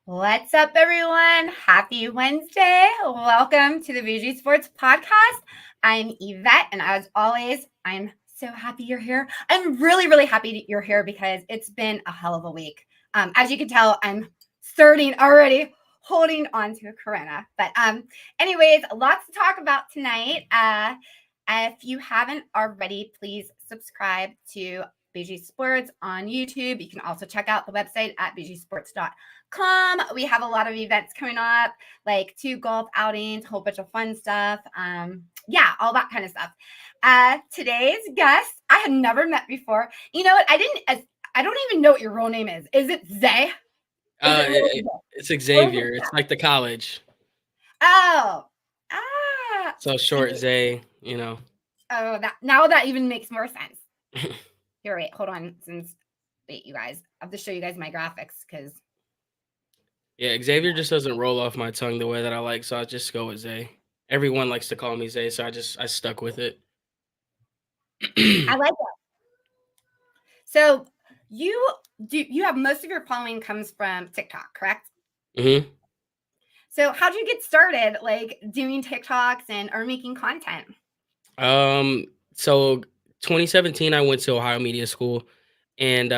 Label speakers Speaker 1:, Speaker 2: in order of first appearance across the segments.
Speaker 1: What's up, everyone? Happy Wednesday. Welcome to the BG Sports Podcast. I'm Yvette, and as always, I'm so happy you're here. I'm really happy you're here because it's been a hell of a week. As you can tell, I'm starting already holding on to a corona. But anyways, lots to talk about tonight. If you haven't already, please subscribe to BG Sports on YouTube. You can also check out the website at bgsports.com. We have a lot of events coming up, like 2 golf outings, a whole bunch of fun stuff. Yeah, all that kind of stuff. Today's guest, I had never met before. You know what? I don't even know what your real name is. Is it Zay?
Speaker 2: It's Xavier. It's like the college.
Speaker 1: Oh,
Speaker 2: So short Zay,
Speaker 1: Oh, now that even makes more sense. Here, wait, hold on. Wait, you guys, I have to show you guys my graphics because.
Speaker 2: Yeah, Xavier just doesn't roll off my tongue the way that I like, so I just go with Zay. Everyone likes to call me Zay, so I stuck with it.
Speaker 1: I like it. So you have most of your following comes from TikTok, correct?
Speaker 2: Mm-hmm.
Speaker 1: So how'd you get started, like doing TikToks or making content?
Speaker 2: So 2017, I went to Ohio Media School and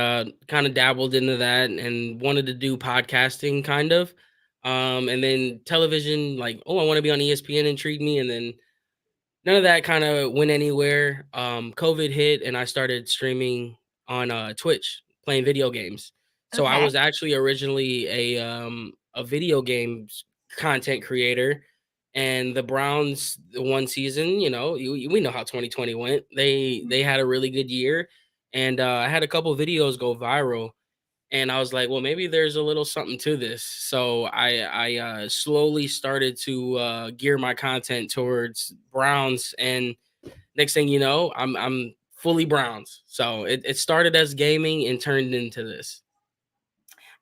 Speaker 2: kind of dabbled into that and wanted to do podcasting, kind of. And then television, like, I want to be on ESPN, intrigued me, and then none of that kind of went anywhere. COVID hit, and I started streaming on Twitch, playing video games. So I
Speaker 1: Okay.
Speaker 2: was actually originally a video games content creator, and the Browns one season, we know how 2020 went. They had a really good year, and I had a couple videos go viral. And I was like, well, maybe there's a little something to this. So I slowly started to gear my content towards Browns, and next thing you know, I'm fully Browns. So it started as gaming and turned into this.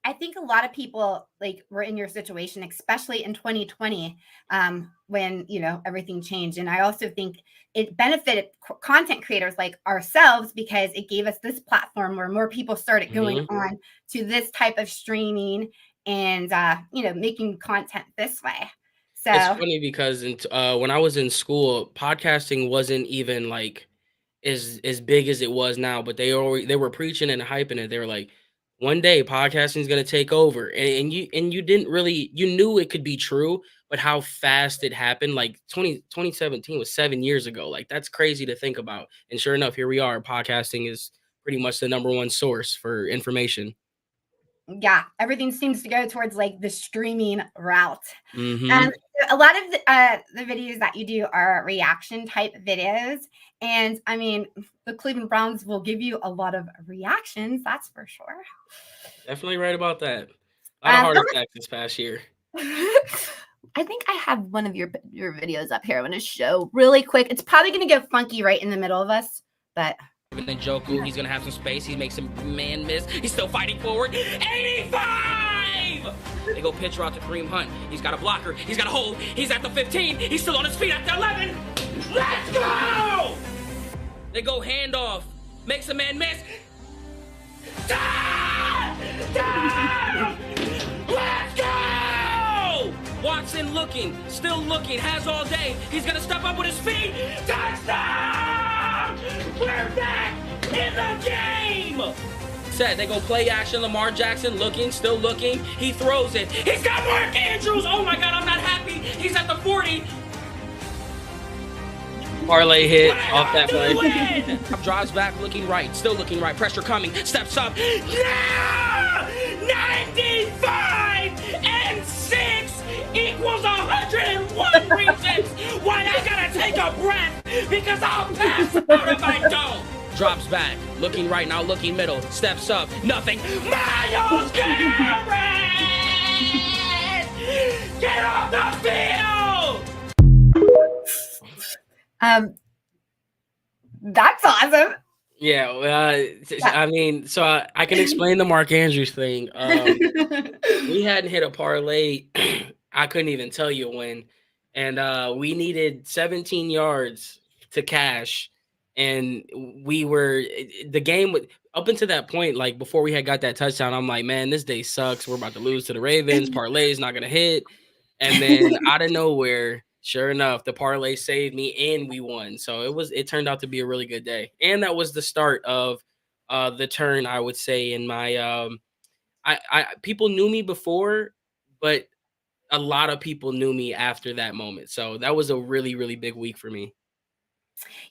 Speaker 1: I think a lot of people were in your situation, especially in 2020, when everything changed. And I also think it benefited content creators like ourselves because it gave us this platform where more people started going on to this type of streaming and making content this way. So
Speaker 2: it's funny because when I was in school, podcasting wasn't even like as big as it was now, but they were preaching and hyping it. They were like, one day podcasting is going to take over, and you didn't really, you knew it could be true, but how fast it happened. Like 2017 was 7 years ago. Like, that's crazy to think about. And sure enough, here we are. Podcasting is pretty much the number one source for information.
Speaker 1: Yeah, everything seems to go towards the streaming route.
Speaker 2: Mm-hmm.
Speaker 1: A lot of the videos that you do are reaction type videos, and I mean, the Cleveland Browns will give you a lot of reactions, that's for sure.
Speaker 2: Definitely right about that. A lot of heart attacks this past year.
Speaker 1: I think I have one of your videos up here. I want to show really quick. It's probably going to go funky right in the middle of us, but.
Speaker 3: Njoku, he's gonna have some space. He makes some man miss. He's still fighting forward. 85! They go pitch route to Kareem Hunt. He's got a blocker. He's got a hold. He's at the 15. He's still on his feet at the 11. Let's go! They go handoff. Makes a man miss. Let's go! Watson looking, still looking, has all day. He's gonna step up with his feet. Touchdown! We're back in the game! Set, they go play action. Lamar Jackson looking, still looking. He throws it. He's got Mark Andrews! Oh my God, I'm not happy. He's at the 40.
Speaker 2: Parlay hit off that play.
Speaker 3: Drives back, looking right, still looking right. Pressure coming, steps up. Yeah! 95 and 6 equals 101 reasons why I gotta take a breath, because I'll pass out if I don't. Drops back, looking right now, looking middle, steps up, nothing. Myles Garrett! Get off the field!
Speaker 1: That's awesome.
Speaker 2: Yeah, I mean, so I can explain the Mark Andrews thing. We hadn't hit a parlay. I couldn't even tell you when, and we needed 17 yards to cash, and we were the game. up until that point, like before we had got that touchdown, I'm like, man, this day sucks. We're about to lose to the Ravens. Parlay is not gonna hit. And then out of nowhere, sure enough, the parlay saved me and we won. So it turned out to be a really good day. And that was the start of the turn, I would say, in my I people knew me before, but a lot of people knew me after that moment. So that was a really, really big week for me.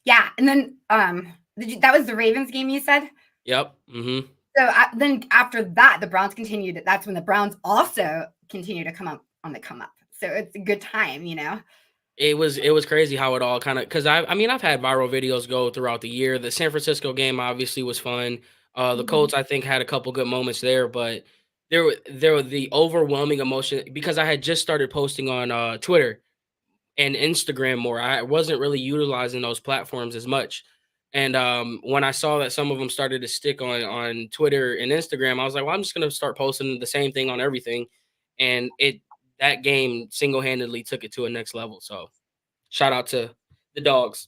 Speaker 1: Yeah, and then that was the Ravens game you said?
Speaker 2: Yep. Mm-hmm.
Speaker 1: So then after that, the Browns continued. That's when the Browns also continue to come up on the come up. So it's a good time, you know.
Speaker 2: It was crazy how it all kind of, because I mean I've had viral videos go throughout the year. The San Francisco game obviously was fun. The Colts I think had a couple good moments there, but there were the overwhelming emotion because I had just started posting on Twitter and Instagram more. I wasn't really utilizing those platforms as much. And when I saw that some of them started to stick on Twitter and Instagram, I was like, well, I'm just gonna start posting the same thing on everything. And that game single handedly took it to a next level. So shout out to the dogs.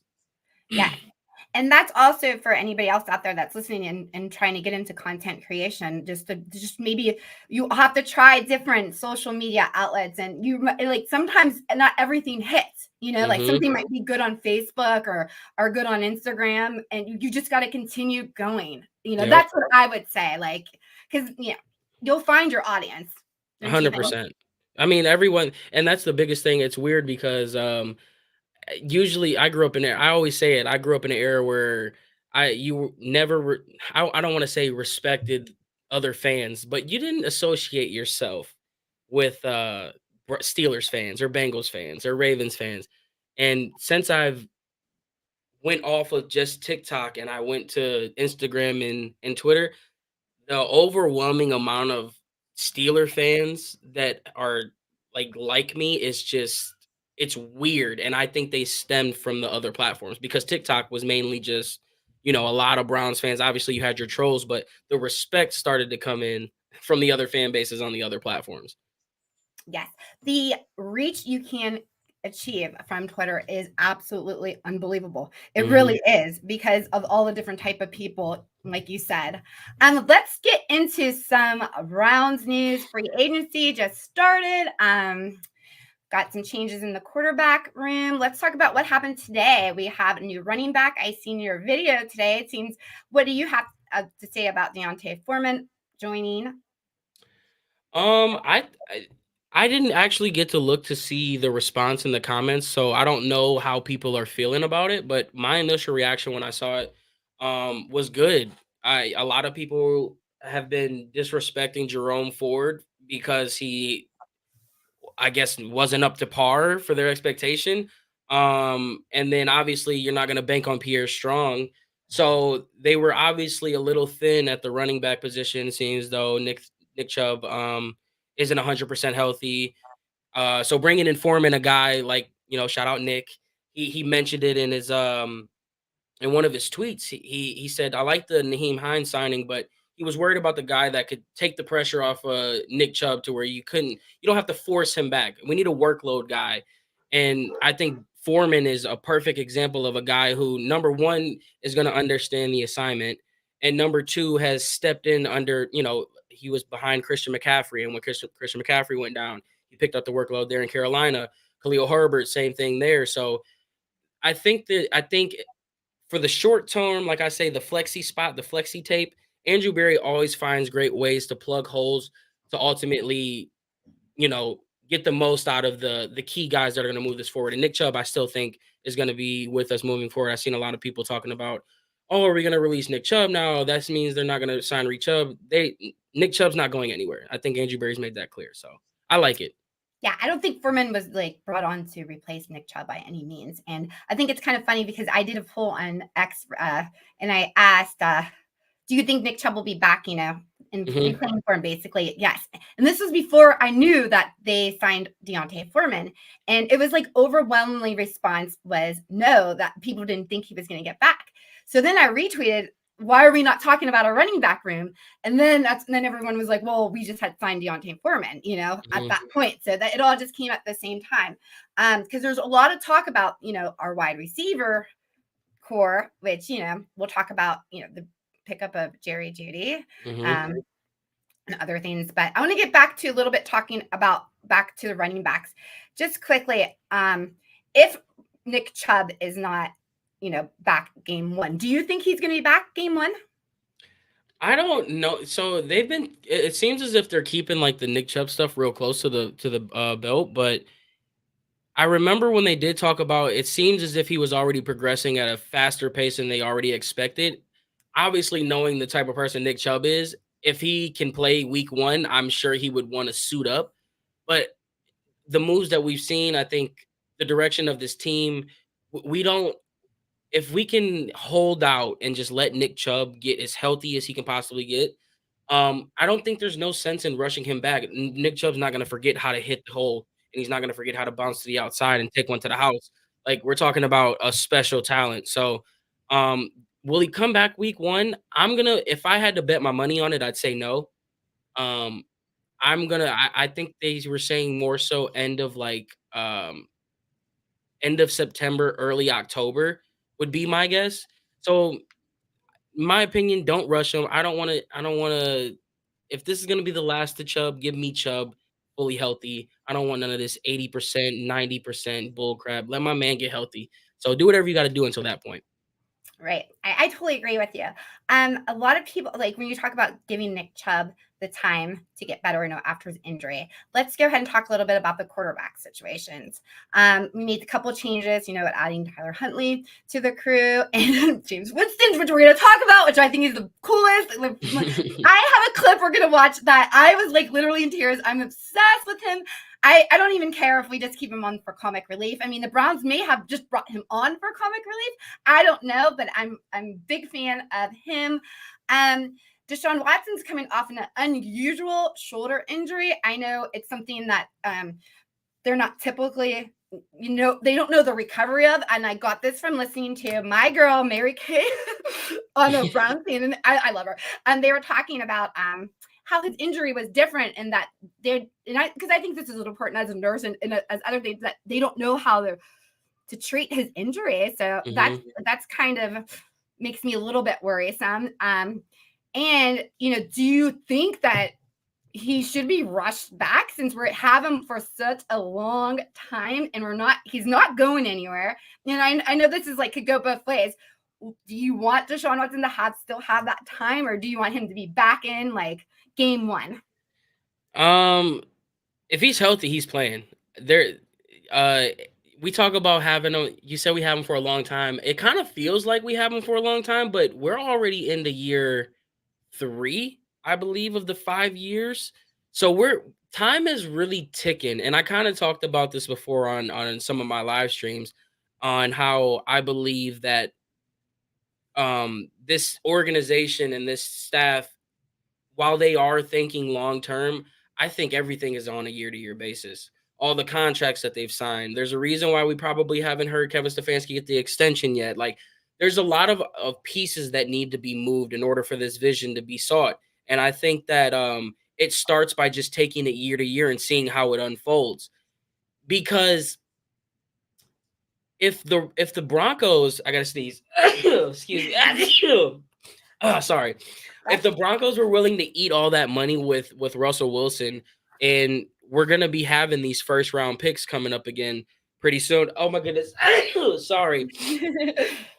Speaker 1: Yeah. And that's also for anybody else out there that's listening and trying to get into content creation. Just maybe you have to try different social media outlets, and you like sometimes not everything hits. You know, like something might be good on Facebook or good on Instagram, and you just got to continue going. You know, that's what I would say. Like, because you'll find your audience.
Speaker 2: 100%. I mean, everyone, and that's the biggest thing. It's weird because usually I grew up in there. I always say it. I grew up in an era where you never I don't want to say respected other fans, but you didn't associate yourself with Steelers fans or Bengals fans or Ravens fans. And since I've went off of just TikTok and I went to Instagram and Twitter, the overwhelming amount of Steeler fans that are like me is just it's weird, and I think they stemmed from the other platforms because TikTok was mainly just a lot of Browns fans. Obviously, you had your trolls, but the respect started to come in from the other fan bases on the other platforms.
Speaker 1: Yes, the reach you can achieve from Twitter is absolutely unbelievable. It really is because of all the different type of people, like you said. Let's get into some Browns news. Free agency just started. Got some changes in the quarterback room. Let's talk about what happened today. We have a new running back. I seen your video today. It seems. What do you have to say about D'Onta Foreman joining?
Speaker 2: I didn't actually get to look to see the response in the comments, so I don't know how people are feeling about it. But my initial reaction when I saw it was good. A lot of people have been disrespecting Jerome Ford because he, I guess, wasn't up to par for their expectation. And then obviously you're not going to bank on Pierre Strong. So they were obviously a little thin at the running back position, seeing as though Nick Chubb isn't 100% healthy. So bringing in Foreman, a guy like, shout out Nick. He mentioned it in his in one of his tweets. He said, I like the Naheem Hines signing, but he was worried about the guy that could take the pressure off Nick Chubb to where you don't have to force him back. We need a workload guy. And I think Foreman is a perfect example of a guy who, number one, is going to understand the assignment. And number two, has stepped in under, he was behind Christian McCaffrey. And when Christian McCaffrey went down, he picked up the workload there in Carolina. Khalil Herbert, same thing there. So I think for the short term, like I say, the flexi spot, the flexi tape, Andrew Berry always finds great ways to plug holes to ultimately, get the most out of the key guys that are going to move this forward. And Nick Chubb, I still think, is going to be with us moving forward. I've seen a lot of people talking about, oh, are we going to release Nick Chubb now? That means they're not going to sign Reed Chubb. Nick Chubb's not going anywhere. I think Andrew Berry's made that clear. So I like it.
Speaker 1: Yeah, I don't think Foreman was brought on to replace Nick Chubb by any means. And I think it's kind of funny because I did a poll on X and I asked, do you think Nick Chubb will be back, and replaying for him, basically? Yes. And this was before I knew that they signed D'Onta Foreman. And it was overwhelmingly response was no, that people didn't think he was going to get back. So then I retweeted, why are we not talking about a running back room? And then everyone was like, well, we just had signed D'Onta Foreman, at that point. So that it all just came at the same time. Because there's a lot of talk about, our wide receiver core, which, we'll talk about, the pickup of Jerry Jeudy.
Speaker 2: Mm-hmm.
Speaker 1: And other things. But I want to get back to a little bit talking about back to the running backs. Just quickly, if Nick Chubb is not, back game one, do you think he's going to be back game one?
Speaker 2: I don't know. So they've been. It seems as if they're keeping like the Nick Chubb stuff real close to the belt, but I remember when they did talk about it seems as if he was already progressing at a faster pace than they already expected. Obviously, knowing the type of person Nick Chubb is, if he can play week one, I'm sure he would want to suit up. But the moves that we've seen, I think the direction of this team, we don't if we can hold out and just let Nick Chubb get as healthy as he can possibly get, I don't think there's no sense in rushing him back. Nick Chubb's not going to forget how to hit the hole, and he's not going to forget how to bounce to the outside and take one to the house. Like we're talking about a special talent. So, will he come back week one? If I had to bet my money on it, I'd say no. Um, I think they were saying more so end of September, early October would be my guess. So, my opinion, don't rush him. I don't want to if this is going to be the last to Chubb, give me Chubb fully healthy. I don't want none of this 80%, 90% bull crap. Let my man get healthy. So do whatever you got to do until that point.
Speaker 1: Right. I totally agree with you. A lot of people, like when you talk about giving Nick Chubb the time to get better, after his injury, let's go ahead and talk a little bit about the quarterback situations. We made a couple changes, adding Tyler Huntley to the crew and James Winston, which we're going to talk about, which I think is the coolest. I have a clip we're going to watch that I was like literally in tears. I'm obsessed with him. I don't even care if we just keep him on for comic relief. I mean, the Browns may have just brought him on for comic relief. I don't know, but I'm a big fan of him. Deshaun Watson's coming off an unusual shoulder injury. I know it's something that they're not typically, they don't know the recovery of. And I got this from listening to my girl, Mary Kay, on the Browns team. And I love her. And they were talking about how his injury was different and that because I think this is important as a nurse and as other things that they don't know how to treat his injury. So that's kind of makes me a little bit worrisome. And, do you think that he should be rushed back since we have him for such a long time and he's not going anywhere? And I know this is like could go both ways. Do you want Deshaun Watson to still have that time, or do you want him to be back in like game one?
Speaker 2: If he's healthy, he's playing. We talk about having him. You said we have him for a long time. It kind of feels like we have him for a long time, but we're already in the year 3, I believe, of the 5 years. So time is really ticking. And I kind of talked about this before on some of my live streams on how I believe that this organization and this staff, while they are thinking long term, I think everything is on a year-to-year basis. All the contracts that they've signed. There's a reason why we probably haven't heard Kevin Stefanski get the extension yet. Like, there's a lot of pieces that need to be moved in order for this vision to be sought. And I think that it starts by just taking it year to year and seeing how it unfolds. Because if the Broncos, I gotta sneeze. Excuse me. Sorry. If the Broncos were willing to eat all that money with Russell Wilson, and we're gonna be having these first round picks coming up again pretty soon. Oh my goodness. Sorry.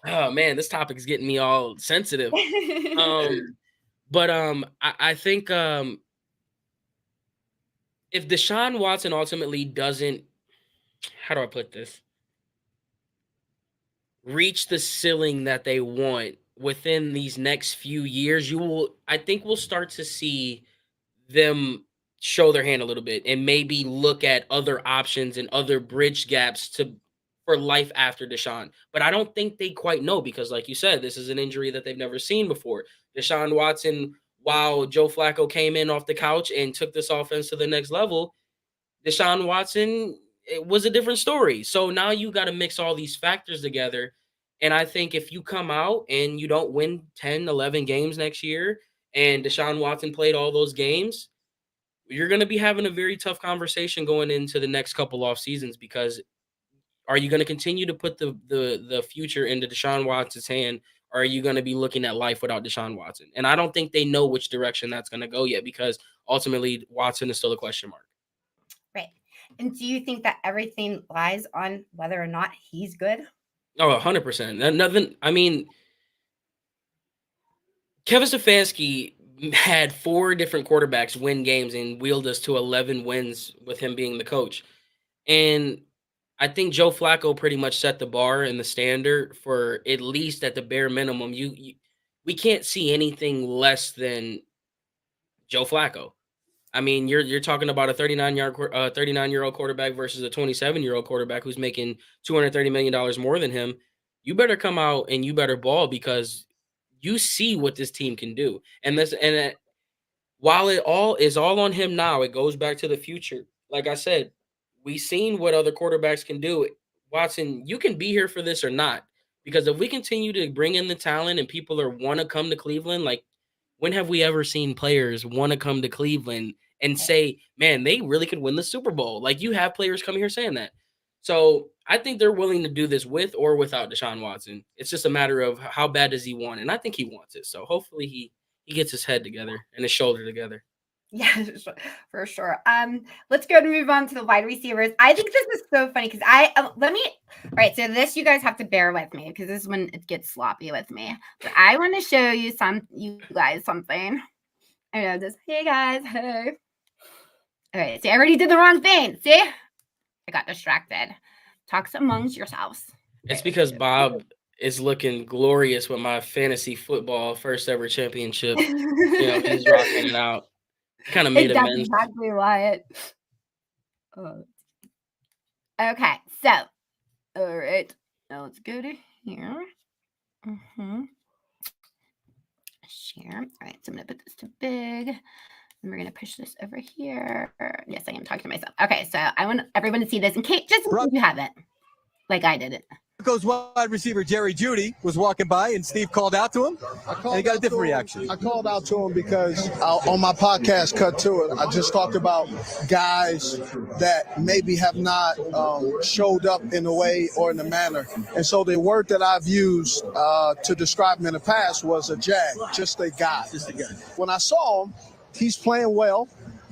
Speaker 2: Oh man, this topic is getting me all sensitive. But I think if Deshaun Watson ultimately doesn't, how do I put this? Reach the ceiling that they want within these next few years, I think we'll start to see them show their hand a little bit and maybe look at other options and other bridge gaps for life after Deshaun. But I don't think they quite know because, like you said, this is an injury that they've never seen before. Deshaun Watson, while Joe Flacco came in off the couch and took this offense to the next level, Deshaun Watson, it was a different story. So now you got to mix all these factors together. And I think if you come out and you don't win 10, 11 games next year, and Deshaun Watson played all those games, you're going to be having a very tough conversation going into the next couple off seasons because are you going to continue to put the future into Deshaun Watson's hand? or are you going to be looking at life without Deshaun Watson? And I don't think they know which direction that's going to go yet, because ultimately Watson is still a question mark.
Speaker 1: Right. And do you think that everything lies on whether or not he's good?
Speaker 2: Oh, 100%. Nothing. I mean, Kevin Stefanski had 4 different quarterbacks win games and wheeled us to 11 wins with him being the coach. And I think Joe Flacco pretty much set the bar and the standard for, at least at the bare minimum. We can't see anything less than Joe Flacco. I mean, you're talking about a 39-year-old quarterback versus a 27-year-old quarterback who's making $230 million more than him. You better come out and you better ball, because you see what this team can do. While it all is all on him now, it goes back to the future. Like I said, we've seen what other quarterbacks can do. Watson, you can be here for this or not, because if we continue to bring in the talent and people want to come to Cleveland, like, when have we ever seen players want to come to Cleveland and say, man, they really could win the Super Bowl? Like, you have players coming here saying that. So I think they're willing to do this with or without Deshaun Watson. It's just a matter of how bad does he want it. And I think he wants it. So hopefully he gets his head together and his shoulder together.
Speaker 1: Yeah, for sure. Let's go and move on to the wide receivers. I think this is so funny because all right, so this, you guys have to bear with me because this is when it gets sloppy with me. But I want to show you guys something. I know this. Hey guys, hey. All right, see, I already did the wrong thing. See? I got distracted. Talk amongst yourselves.
Speaker 2: It's because Bob is looking glorious with my fantasy football first ever championship. He's rocking it out. Kind of made amends.
Speaker 1: That's exactly why okay, so all right, now let's go to here. Share. All right, so I'm gonna put this to big, and we're gonna push this over here. Yes, I am talking to myself. Okay, so I want everyone to see this in case, just in case you haven't, like I did it.
Speaker 4: Broncos wide receiver Jeudy was walking by, and Steve called out to him, and he got a different reaction.
Speaker 5: I called out to him because on my podcast, Cut to It, I just talked about guys that maybe have not showed up in a way or in a manner. And so the word that I've used to describe him in the past was a jag, just a guy. When I saw him, he's playing well.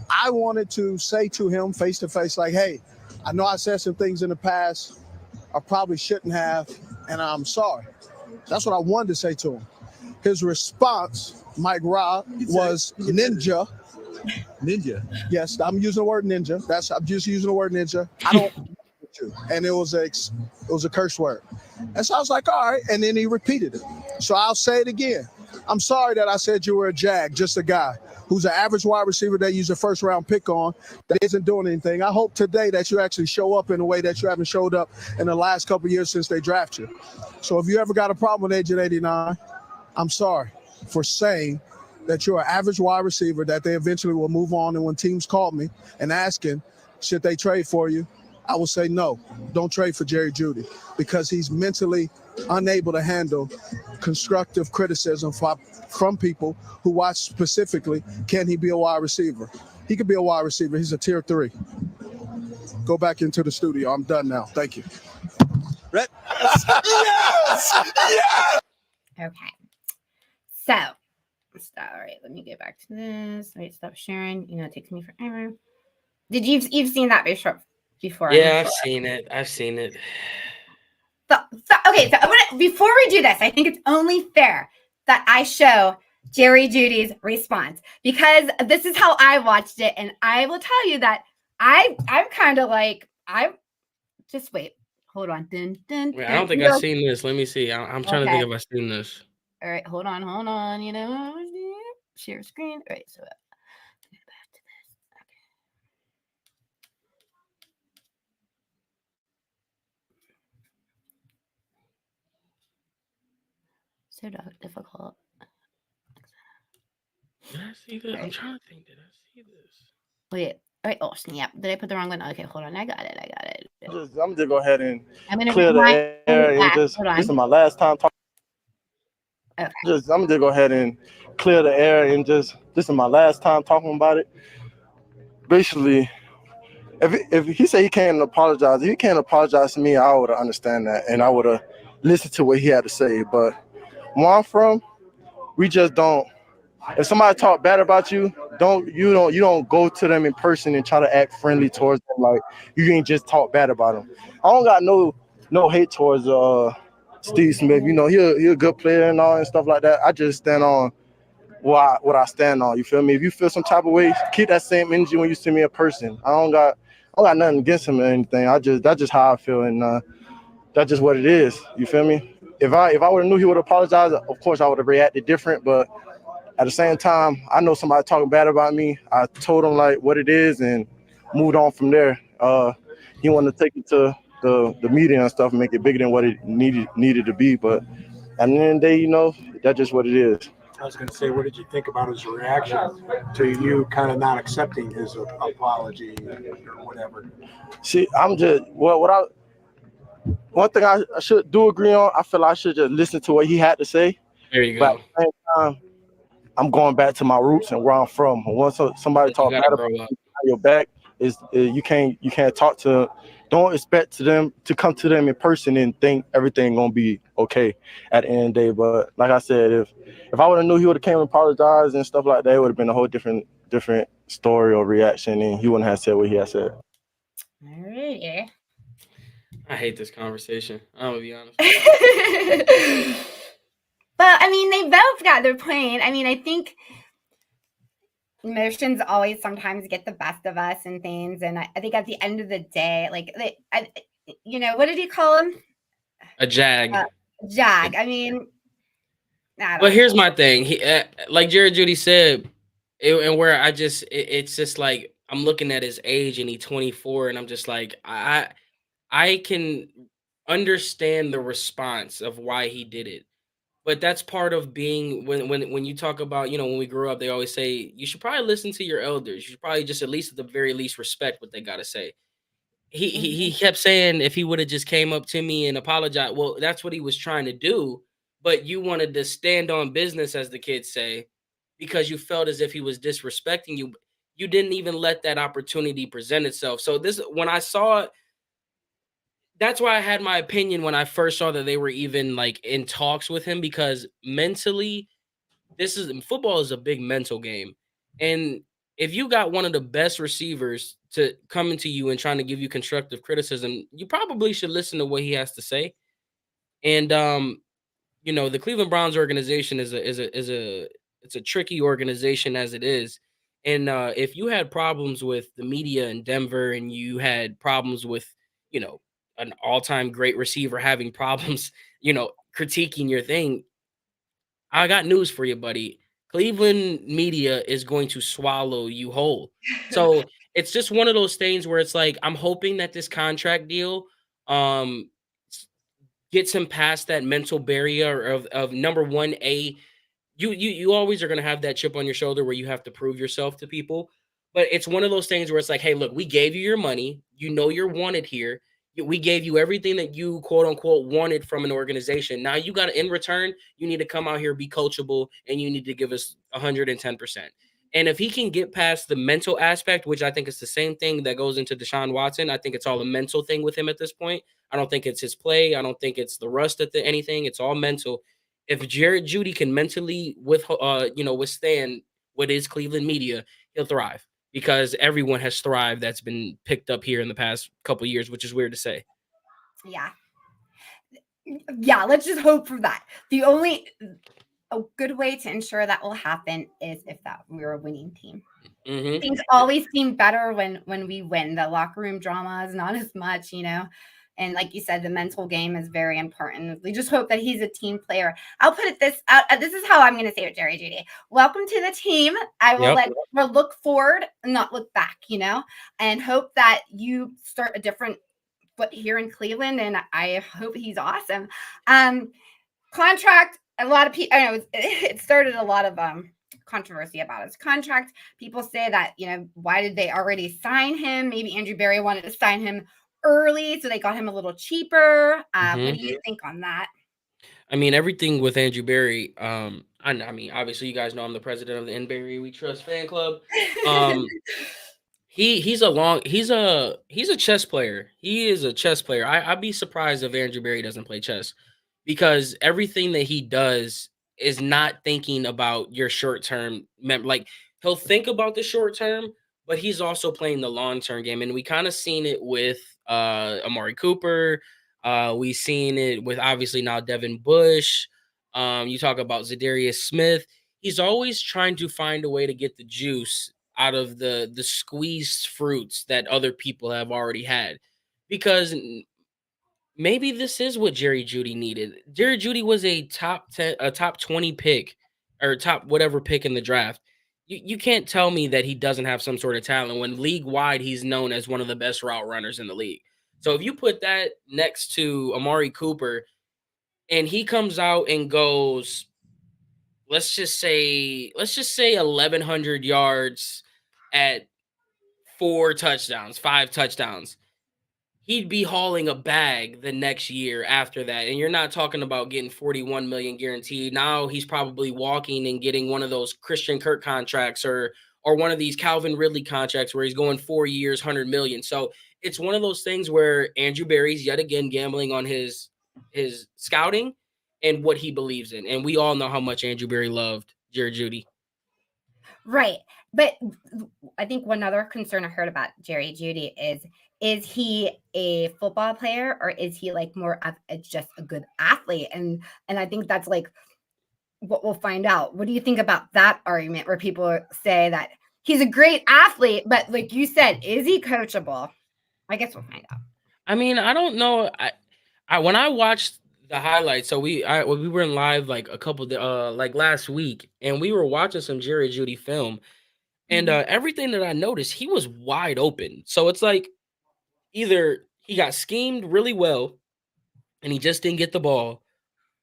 Speaker 5: I wanted to say to him face to face, like, hey, I know I said some things in the past I probably shouldn't have, and I'm sorry. That's what I wanted to say to him. His response, Mike Robb, was ninja.
Speaker 4: Ninja?
Speaker 5: Yes, I'm using the word ninja. I'm just using the word ninja. I don't you. And it was a curse word. And so I was like, all right. And then he repeated it. So I'll say it again. I'm sorry that I said you were a jag, just a guy who's an average wide receiver that you use a first-round pick on that isn't doing anything. I hope today that you actually show up in a way that you haven't showed up in the last couple of years since they draft you. So if you ever got a problem with Agent 89, I'm sorry for saying that you're an average wide receiver that they eventually will move on. And when teams call me and asking, should they trade for you, I will say no, don't trade for Jeudy because he's mentally unable to handle constructive criticism from people who watch specifically, can he be a wide receiver? He could be a wide receiver. He's a tier 3. Go back into the studio. I'm done now. Thank you.
Speaker 4: Brett?
Speaker 5: Yes! Yes!
Speaker 1: Okay. So, all right, let me get back to this. All right, stop sharing. It takes me forever. You've seen that before?
Speaker 2: Yeah, I've seen it.
Speaker 1: So before we do this, I think it's only fair that I show Jeudy's response because this is how I watched it, and I will tell you that I'm kind of like just wait, hold on.
Speaker 2: Wait, I don't think I've seen this. Let me see. I'm trying to think if I've seen this.
Speaker 1: All right, hold on. Share screen. All right, so back to this. Okay. So difficult.
Speaker 2: Did I see this? Right. I'm trying to think. Did I see this?
Speaker 1: Wait. All right. Oh, snap. Did I put the wrong one? Okay, hold on. I got it.
Speaker 6: I'm going to go ahead and clear the air. And this is my last time talking.
Speaker 1: Okay.
Speaker 6: I'm going to go ahead and clear the air and this is my last time talking about it. Basically, if he said he can't apologize, if he can't apologize to me, I would understand that and I would have listened to what he had to say. But where I'm from, we just don't. If somebody talk bad about you, you don't go to them in person and try to act friendly towards them. Like you ain't just talk bad about them. I don't got no hate towards Steve Smith. You know, he a good player and all and stuff like that. I just stand on what I stand on. You feel me? If you feel some type of way, keep that same energy when you see me in person. I don't got nothing against him or anything. That's just how I feel, and that's just what it is. You feel me? If I would have knew he would apologize, of course I would have reacted different. But at the same time, I know somebody talking bad about me. I told him like what it is and moved on from there. He wanted to take it to the media and stuff and make it bigger than what it needed to be. But at the end of the day, you know, that's just what it is.
Speaker 7: I was going to say, what did you think about his reaction to you kind of not accepting his apology or whatever?
Speaker 6: See, I'm just one thing I should do agree on. I feel I should just listen to what he had to say.
Speaker 2: There you
Speaker 6: But
Speaker 2: go.
Speaker 6: at the same time, I'm going back to my roots and where I'm from. Once somebody
Speaker 2: You
Speaker 6: talk
Speaker 2: gotta
Speaker 6: bad
Speaker 2: grow
Speaker 6: about
Speaker 2: up.
Speaker 6: you behind your back, you can't talk to. Don't expect to them to come to them in person and think everything gonna be okay at the end of the day. But like I said, if I would have knew he would have came and apologized and stuff like that, it would have been a whole different story or reaction, and he wouldn't have said what he had said.
Speaker 1: Alrighty.
Speaker 2: I hate this conversation. I'm gonna be honest.
Speaker 1: But I mean, they both got their point. I mean, I think emotions always sometimes get the best of us and things. And I think at the end of the day, like what did he call him?
Speaker 2: A jag.
Speaker 1: Jag. I mean, I
Speaker 2: Well,
Speaker 1: don't
Speaker 2: here's
Speaker 1: know.
Speaker 2: my thing. Like Jeudy said, and where it's just like I'm looking at his age and he's 24, and I'm just like I can understand the response of why he did it. But that's part of being when you talk about, when we grew up, they always say you should probably listen to your elders. You should probably just at least at the very least respect what they gotta say. He kept saying if he would have just came up to me and apologized. Well, that's what he was trying to do, but you wanted to stand on business, as the kids say, because you felt as if he was disrespecting you. You didn't even let that opportunity present itself. So this, when I saw it, that's why I had my opinion when I first saw that they were even like in talks with him, because mentally, football is a big mental game. And if you got one of the best receivers to coming to you and trying to give you constructive criticism, you probably should listen to what he has to say. And the Cleveland Browns organization it's a tricky organization as it is. And if you had problems with the media in Denver and you had problems with, you know, an all-time great receiver having problems, critiquing your thing, I got news for you, buddy. Cleveland media is going to swallow you whole. So it's just one of those things where it's like I'm hoping that this contract deal um gets him past that mental barrier of number one, you always are going to have that chip on your shoulder where you have to prove yourself to people. But it's one of those things where it's like, hey, look, we gave you your money. You know you're wanted here. We gave you everything that you quote unquote wanted from an organization. Now you got to, in return, you need to come out here, be coachable, and you need to give us 110%. And if he can get past the mental aspect, which I think is the same thing that goes into Deshaun Watson, I think it's all a mental thing with him at this point. I don't think it's his play. I don't think it's the rust at anything. It's all mental. If Jeudy can mentally withstand what is Cleveland media, he'll thrive, because everyone has thrived that's been picked up here in the past couple of years, which is weird to say.
Speaker 1: Yeah. Yeah, let's just hope for that. A good way to ensure that will happen is if that we're a winning team.
Speaker 2: Mm-hmm.
Speaker 1: Things always seem better when we win. The locker room drama is not as much, And like you said, the mental game is very important. We just hope that he's a team player. I'll put it this out. This is how I'm going to say it, Jeudy. Welcome to the team. I will we'll look forward, not look back, and hope that you start a different foot here in Cleveland. And I hope he's awesome. Contract. A lot of people. I know it started a lot of controversy about his contract. People say that, why did they already sign him? Maybe Andrew Berry wanted to sign him early, so they got him a little cheaper. What do you think on that?
Speaker 2: I mean, everything with Andrew Berry. I mean, obviously, you guys know I'm the president of the Berry We Trust fan club. He's a chess player. He is a chess player. I'd be surprised if Andrew Berry doesn't play chess, because everything that he does is not thinking about your short term. Like he'll think about the short term, but he's also playing the long term game, and we kind of seen it with Amari Cooper. We've seen it with obviously now Devin Bush. You talk about Zadarius Smith. He's always trying to find a way to get the juice out of the squeezed fruits that other people have already had, because maybe this is what Jerry Jeudy needed. Jerry Jeudy was a top 10, a top 20 pick, or top whatever pick in the draft. You can't tell me that he doesn't have some sort of talent when league wide he's known as one of the best route runners in the league. So if you put that next to Amari Cooper and he comes out and goes, let's just say 1,100 yards at 5 touchdowns, he'd be hauling a bag the next year after that. And you're not talking about getting 41 million guaranteed. Now he's probably walking and getting one of those Christian Kirk contracts, or one of these Calvin Ridley contracts where he's going 4 years, 100 million. So it's one of those things where Andrew Berry's yet again gambling on his scouting and what he believes in. And we all know how much Andrew Berry loved Jerry Jeudy.
Speaker 1: Right. But I think one other concern I heard about Jerry Jeudy is he a football player, or is he like more of just a good athlete? And I think that's like what we'll find out. What do you think about that argument where people say that he's a great athlete, but like you said, is he coachable? I guess we'll find out.
Speaker 2: I mean, I don't know. I when I watched the highlights, so we were in live like a couple like last week, and we were watching some Jerry Jeudy film, and everything that I noticed, he was wide open. So it's like either he got schemed really well and he just didn't get the ball,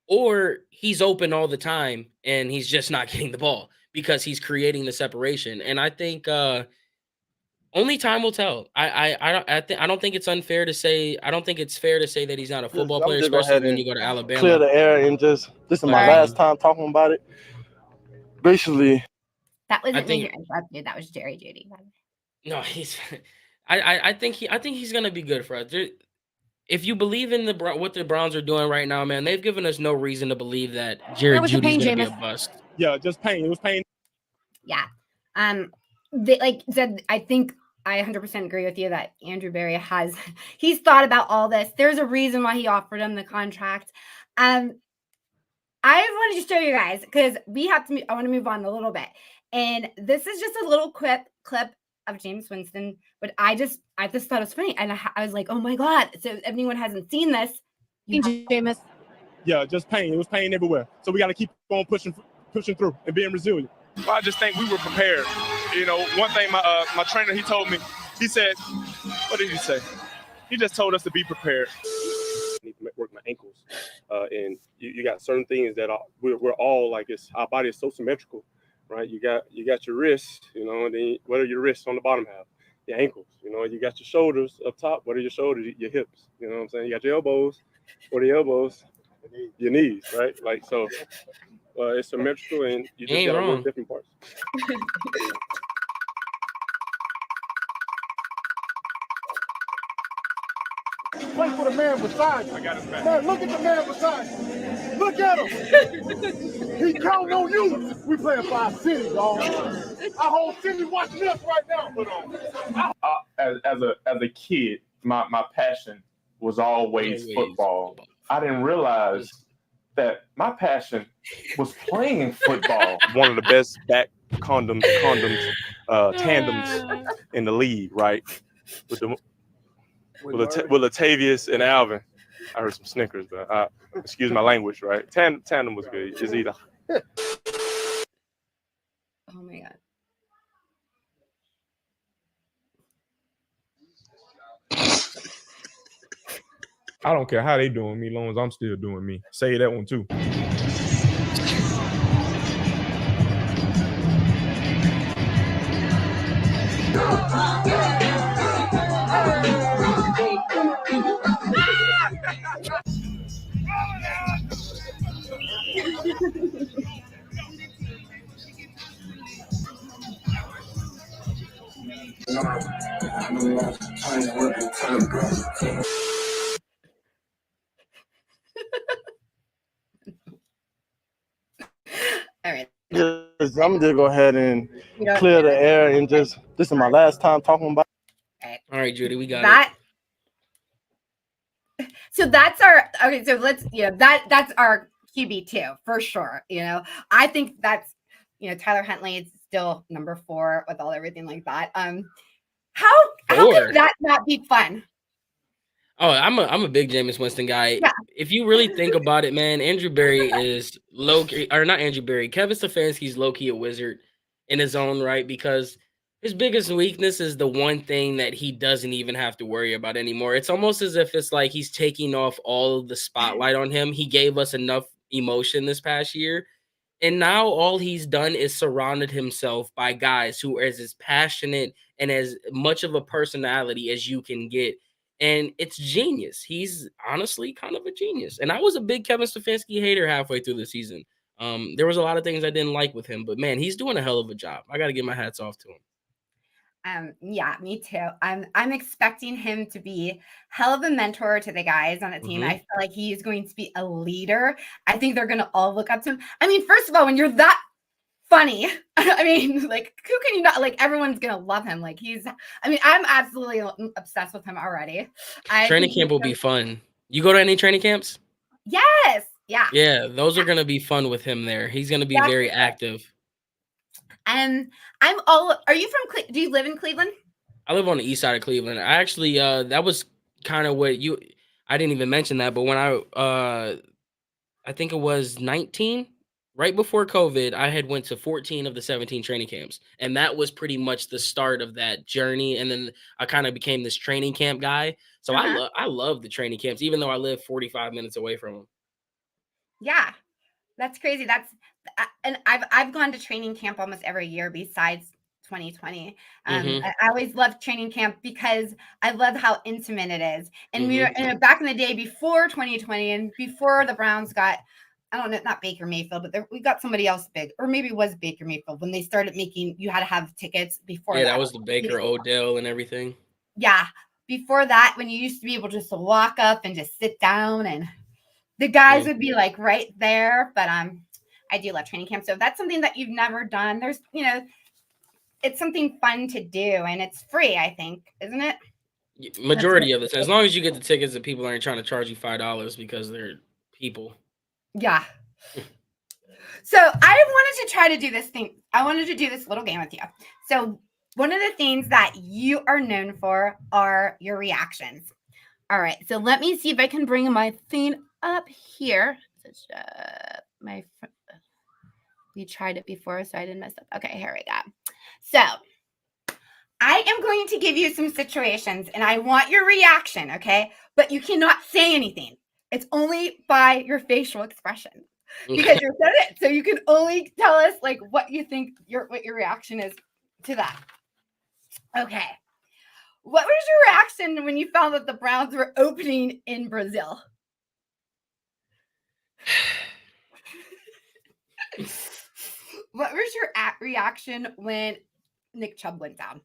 Speaker 2: or he's open all the time and he's just not getting the ball because he's creating the separation. And I think only time will tell. I don't think it's unfair to say. I don't think it's fair to say that he's not a football player, especially when you go to Alabama.
Speaker 6: Clear the air and this is my last time talking about it. Basically,
Speaker 1: that wasn't me who interrupted. That was Jerry Jeudy.
Speaker 2: No, he's. I think he's gonna be good for us. If you believe in what the Browns are doing right now, man, they've given us no reason to believe that Jerry Jeudy's gonna be a bust.
Speaker 8: Yeah, just pain. It was pain.
Speaker 1: Yeah. Like said, I think I 100% agree with you that Andrew Berry he's thought about all this. There's a reason why he offered him the contract. I wanted to show you guys because I want to move on a little bit. And this is just a little clip of Jameis Winston, but I just thought it was funny, and I was like, oh my god! So if anyone hasn't seen this,
Speaker 9: Jameis.
Speaker 8: Yeah, just pain. It was pain everywhere. So we got to keep on pushing through and being resilient. Well, I just think we were prepared. You know, one thing my trainer, he told me, he said, what did he say? He just told us to be prepared. I need to work my ankles, and you got certain things that we're all like. Our body is so symmetrical. Right, you got your wrists, you know, and then what are your wrists on the bottom half? Your ankles, you know, you got your shoulders up top. What are your shoulders? Your hips, you know what I'm saying? You got your elbows. What are your elbows? Your knees, right? Like, so it's symmetrical, and you just got to work different parts.
Speaker 10: Play for the man beside you.
Speaker 8: I got his back.
Speaker 10: Man, look at the man beside you. Look at him. He counting on you. We playing for our city, dog. Our whole city watching us right now.
Speaker 11: As a kid, my passion was always football. I didn't realize that my passion was playing football.
Speaker 8: One of the best back tandems in the league, right? With Latavius and Alvin. I heard some Snickers, but excuse my language, right? Tandem was good. It's either.
Speaker 1: Oh my god.
Speaker 8: I don't care how they doing me, as long as I'm still doing me. Say that one too.
Speaker 6: business. I'm gonna just go ahead and
Speaker 1: You don't-
Speaker 6: clear the air and just. This is my last time talking about.
Speaker 2: All right, Jeudy, we got
Speaker 1: that. So that's our okay. So that's our QB2 for sure. I think that's Tyler Huntley is still number 4 with everything like that. How can that not be fun?
Speaker 2: Oh, I'm a big Jameis Winston guy.
Speaker 1: Yeah.
Speaker 2: If you really think about it, man, Andrew Berry is low key, or not Andrew Berry. Kevin Stefanski's low key a wizard in his own right because his biggest weakness is the one thing that he doesn't even have to worry about anymore. It's almost as if it's like he's taking off all of the spotlight on him. He gave us enough emotion this past year. And now all he's done is surrounded himself by guys who are as passionate and as much of a personality as you can get. And it's genius. He's honestly kind of a genius. And I was a big Kevin Stefanski hater halfway through the season. There was a lot of things I didn't like with him, but man, he's doing a hell of a job. I got to give my hats off to him.
Speaker 1: Yeah, me too. I'm expecting him to be hell of a mentor to the guys on the team. I feel like he's going to be a leader. I think they're going to all look up to him. I mean, first of all, when you're that funny, I mean, like, who can you not like? Everyone's going to love him. Like I'm absolutely obsessed with him already.
Speaker 2: Training camp will be fun. You go to any training camps?
Speaker 1: Yes. Yeah.
Speaker 2: Yeah, those are going to be fun with him there. He's going to be very active.
Speaker 1: Are you from do you live in Cleveland?
Speaker 2: I live on the east side of Cleveland. I actually that was kind of what I didn't even mention that, but when I think it was 19 right before COVID, I had went to 14 of the 17 training camps, and that was pretty much the start of that journey. And then I kind of became this training camp guy. So I love the training camps, even though I live 45 minutes away from them.
Speaker 1: Yeah, that's crazy. And I've gone to training camp almost every year besides 2020. I always loved training camp because I love how intimate it is. And back in the day before 2020 and before the Browns got, I don't know, not Baker Mayfield, but we got somebody else big, or maybe it was Baker Mayfield when they started making, you had to have tickets before.
Speaker 2: Yeah, that was the Baker Odell and everything.
Speaker 1: Yeah. Before that, when you used to be able just to walk up and just sit down and the guys would be like right there. But I do love training camp. So if that's something that you've never done, there's, it's something fun to do and it's free, I think, isn't it?
Speaker 2: Majority of it. As long as you get the tickets and people aren't trying to charge you $5 because they're people.
Speaker 1: Yeah. So I wanted to try to do this thing. I wanted to do this little game with you. So one of the things that you are known for are your reactions. All right. So let me see if I can bring my thing up here. We tried it before, so I didn't mess up. Okay, here we go. So I am going to give you some situations, and I want your reaction, okay? But you cannot say anything. It's only by your facial expression because you're it. So you can only tell us like what you think what your reaction is to that. Okay. What was your reaction when you found that the Browns were opening in Brazil? What was your reaction when Nick Chubb went down?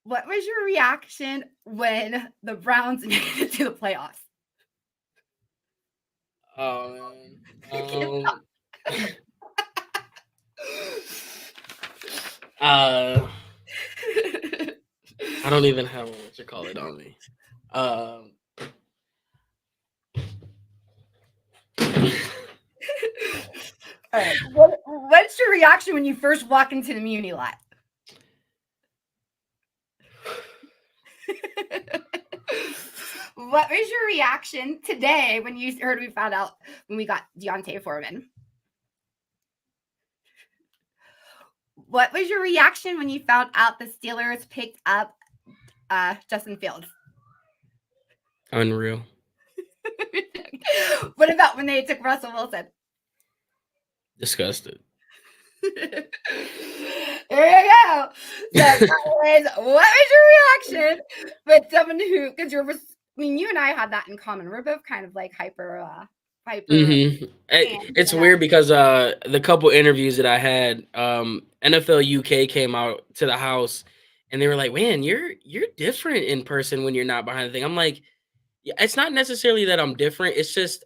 Speaker 1: What was your reaction when the Browns made it to the playoffs?
Speaker 2: I don't even have what you call it on me.
Speaker 1: All right. What's your reaction when you first walk into the Muni lot? What was your reaction today when you heard we found out when we got Deontay Foreman? What was your reaction when you found out the Steelers picked up Justin Fields?
Speaker 2: Unreal.
Speaker 1: What about when they took Russell Wilson?
Speaker 2: Disgusted.
Speaker 1: There you go. So, anyways, what was your reaction with someone who, because you and I had that in common. We're both kind of like hyper.
Speaker 2: It's weird because the couple interviews that I had, NFL UK came out to the house and they were like, "Man, you're different in person when you're not behind the thing." I'm like, it's not necessarily that I'm different. It's just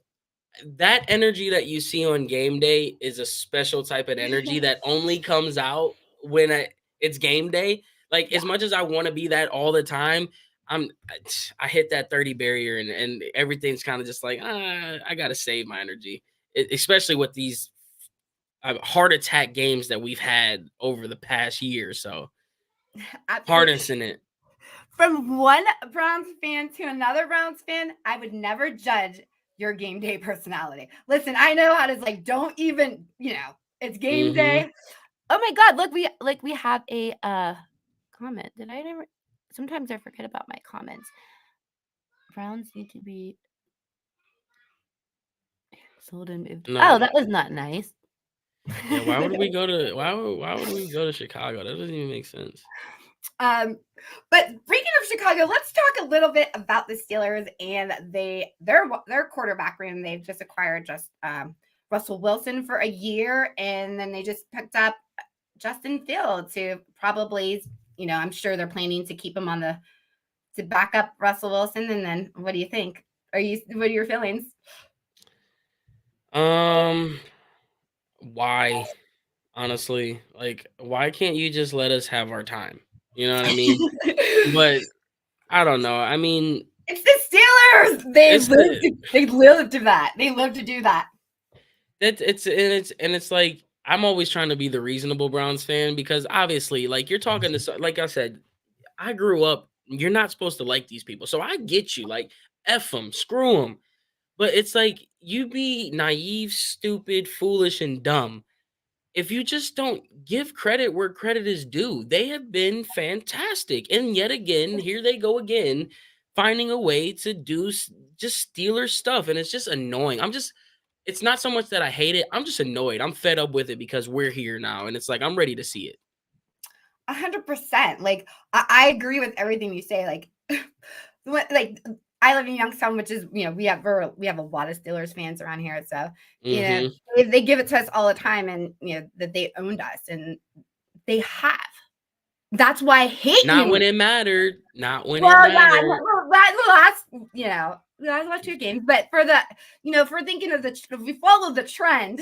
Speaker 2: that energy that you see on game day is a special type of energy that only comes out when it's game day. Like, as much as I want to be that all the time, I hit that 30 barrier and everything's kind of just like, I gotta save my energy, especially with these heart attack games that we've had over the past year. So harnessing it.
Speaker 1: From one Browns fan to another Browns fan, I would never judge your game day personality. Listen, I know how to like, don't even, it's game day. Oh my God, look, we have a comment. Did I never? Sometimes I forget about my comments. Browns need to be sold and moved.
Speaker 2: No.
Speaker 1: Oh, that was not nice.
Speaker 2: Yeah, why would we go to Chicago? That doesn't even make sense.
Speaker 1: But speaking of Chicago, let's talk a little bit about the Steelers and their quarterback room. They've just acquired Russell Wilson for a year, and then they just picked up Justin Fields, who probably, I'm sure they're planning to keep him to back up Russell Wilson. And then, what do you think? What are your feelings?
Speaker 2: Why? Honestly, like, why can't you just let us have our time? You know what I mean? But I don't know. I mean,
Speaker 1: it's the Steelers. They live to that. They live to do that.
Speaker 2: It's like, I'm always trying to be the reasonable Browns fan, because obviously, like, you're talking to, like I said, I grew up. You're not supposed to like these people, so I get you. Like, F them, screw them. But it's like, you be naive, stupid, foolish, and dumb if you just don't give credit where credit is due. They have been fantastic. And yet again, here they go again, finding a way to do just Steelers stuff. And it's just annoying. It's not so much that I hate it. I'm just annoyed. I'm fed up with it because we're here now. And it's like, I'm ready to see it.
Speaker 1: 100%. Like, I agree with everything you say. Like, I live in Youngstown, which is, we have a lot of Steelers fans around here. So, they give it to us all the time, and, that they owned us, and they have. That's why I hate
Speaker 2: Not
Speaker 1: you.
Speaker 2: when it mattered. Not when it mattered.
Speaker 1: Yeah, the last 2 games. But for the, for thinking of if we follow the trend,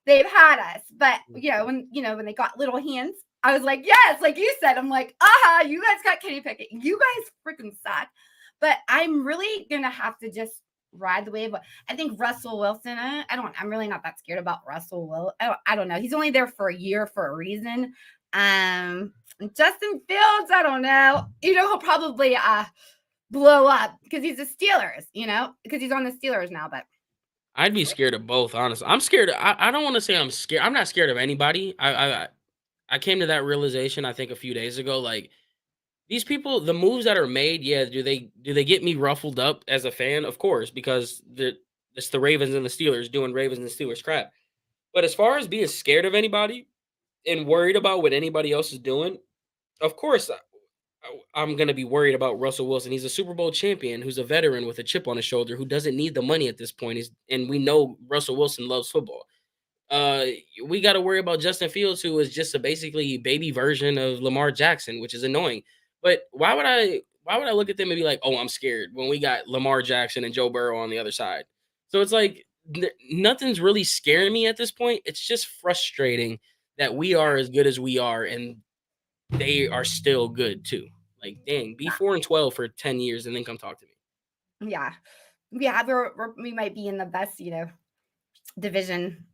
Speaker 1: they've had us. But, when they got little hands, I was like, yes, like you said, I'm like, you guys got Kenny Pickett. You guys freaking suck. But I'm really going to have to just ride the wave. I think Russell Wilson, I'm really not that scared about Russell Wilson. I don't know. He's only there for a year for a reason. Justin Fields, I don't know. He'll probably blow up because he's the Steelers, because he's on the Steelers now. But
Speaker 2: I'd be scared of both, honestly. I'm scared. I don't want to say I'm scared. I'm not scared of anybody. I came to that realization, I think, a few days ago. Like, these people, the moves that are made, yeah, do they get me ruffled up as a fan? Of course, because it's the Ravens and the Steelers doing Ravens and Steelers crap. But as far as being scared of anybody and worried about what anybody else is doing, of course, I'm going to be worried about Russell Wilson. He's a Super Bowl champion who's a veteran with a chip on his shoulder who doesn't need the money at this point. And we know Russell Wilson loves football. We got to worry about Justin Fields, who is just a basically baby version of Lamar Jackson, which is annoying. But why would I look at them and be like, oh, I'm scared, when we got Lamar Jackson and Joe Burrow on the other side? So it's like, nothing's really scaring me at this point. It's just frustrating that we are as good as we are and they are still good too. Like, dang, be 4-12 for 10 years and then come talk to me.
Speaker 1: Yeah. We might be in the best, division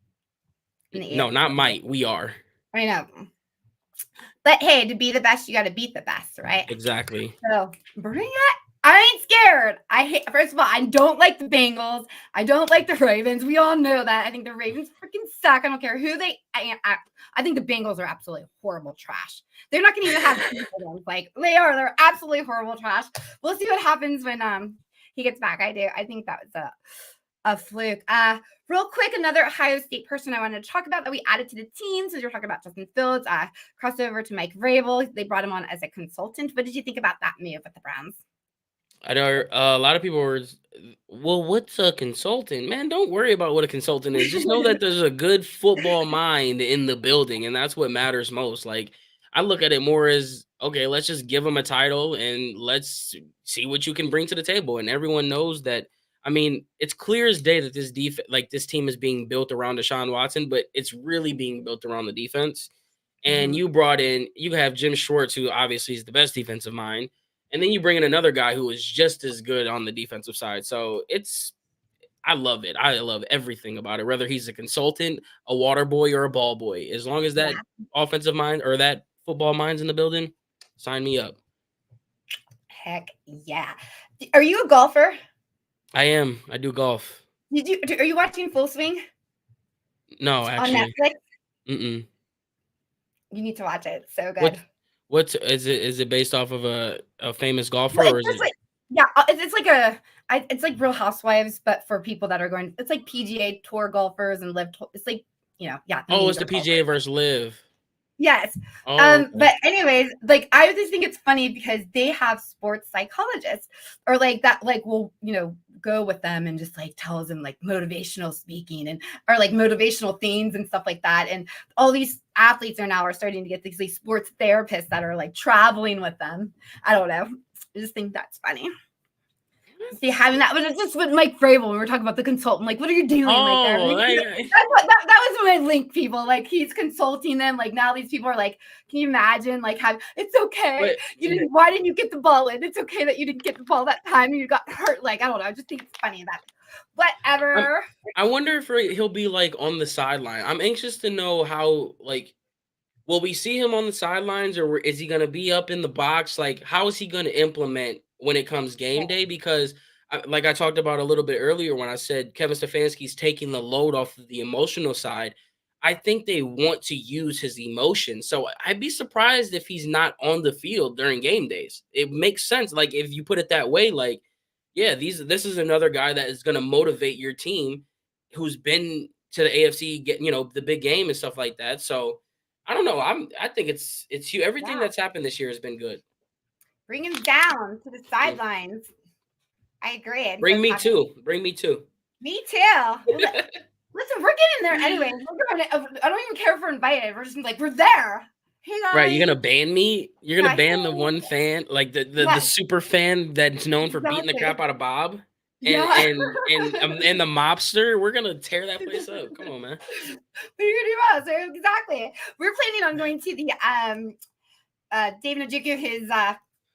Speaker 1: in the
Speaker 2: No, not might. We are.
Speaker 1: I know. But hey, to be the best, you got to beat the best, right?
Speaker 2: Exactly.
Speaker 1: So bring it. I ain't scared. First of all, I don't like the Bengals. I don't like the Ravens. We all know that. I think the Ravens freaking suck. I don't care who I think the Bengals are absolutely horrible trash. They're not going to even have like they're absolutely horrible trash. We'll see what happens when he gets back. I think that was a fluke. Real quick, another Ohio State person I wanted to talk about that we added to the team, since you're talking about Justin Fields, crossover to Mike Vrabel. They brought him on as a consultant. What did you think about that move with the Browns?
Speaker 2: I know a lot of people were, well, what's a consultant? Man, don't worry about what a consultant is. Just know that there's a good football mind in the building, and that's what matters most. Like, I look at it more as, okay, let's just give them a title and let's see what you can bring to the table. And everyone knows that I mean, it's clear as day that this team is being built around Deshaun Watson, but it's really being built around the defense. And you have Jim Schwartz, who obviously is the best defensive mind, and then you bring in another guy who is just as good on the defensive side. So I love it. I love everything about it, whether he's a consultant, a water boy, or a ball boy. As long as that offensive mind or that football mind's in the building, sign me up.
Speaker 1: Heck yeah. Are you a golfer?
Speaker 2: I am. I do golf.
Speaker 1: Are you watching Full Swing?
Speaker 2: No, actually.
Speaker 1: On Netflix?
Speaker 2: Mm-mm.
Speaker 1: You need to watch it. It's so good.
Speaker 2: What is it? Is it based off of a famous golfer?
Speaker 1: Well,
Speaker 2: or is it?
Speaker 1: It's like Real Housewives, but for people that are going. It's like PGA Tour golfers and live. It's like
Speaker 2: It's the PGA versus live.
Speaker 1: Yes.
Speaker 2: Okay.
Speaker 1: But anyways, like I just think it's funny because they have sports psychologists or like that, like will go with them and just like tells them like motivational speaking and or like motivational things and stuff like that. And all these athletes are starting to get these sports therapists that are like traveling with them. I don't know. I just think that's funny. See, having that, but it's just with Mike Vrabel when we were talking about the consultant. Like, what are you doing? That was when I link people. Like, he's consulting them. Like, now these people are like, can you imagine? Like, it's okay. Why didn't you get the ball in? It's okay that you didn't get the ball that time. You got hurt. Like, I don't know. I just think it's funny that. Whatever.
Speaker 2: I wonder if he'll be like on the sideline. I'm anxious to know how. Like, will we see him on the sidelines, or is he going to be up in the box? Like, how is he going to implement when it comes game day? Because like I talked about a little bit earlier when I said Kevin Stefanski's taking the load off of the emotional side, I think they want to use his emotions. So I'd be surprised if he's not on the field during game days. It makes sense. Like, if you put it that way, like, yeah, this is another guy that is going to motivate your team who's been to the AFC, the big game and stuff like that. So I don't know. I think it's huge. Everything that's happened this year has been good.
Speaker 1: Bring him down to the sidelines. I agree.
Speaker 2: Bring me too.
Speaker 1: Me too. Listen, we're getting there anyway. I don't even care if we're invited. We're just like, we're there. Hey guys.
Speaker 2: Right, you're gonna ban me? You're gonna ban the one fan, like the super fan that's known for beating the crap out of Bob? And the mobster? We're gonna tear that place up. Come on, man.
Speaker 1: What are you gonna do about it? Exactly. We're planning on going to the Dave Njoku, his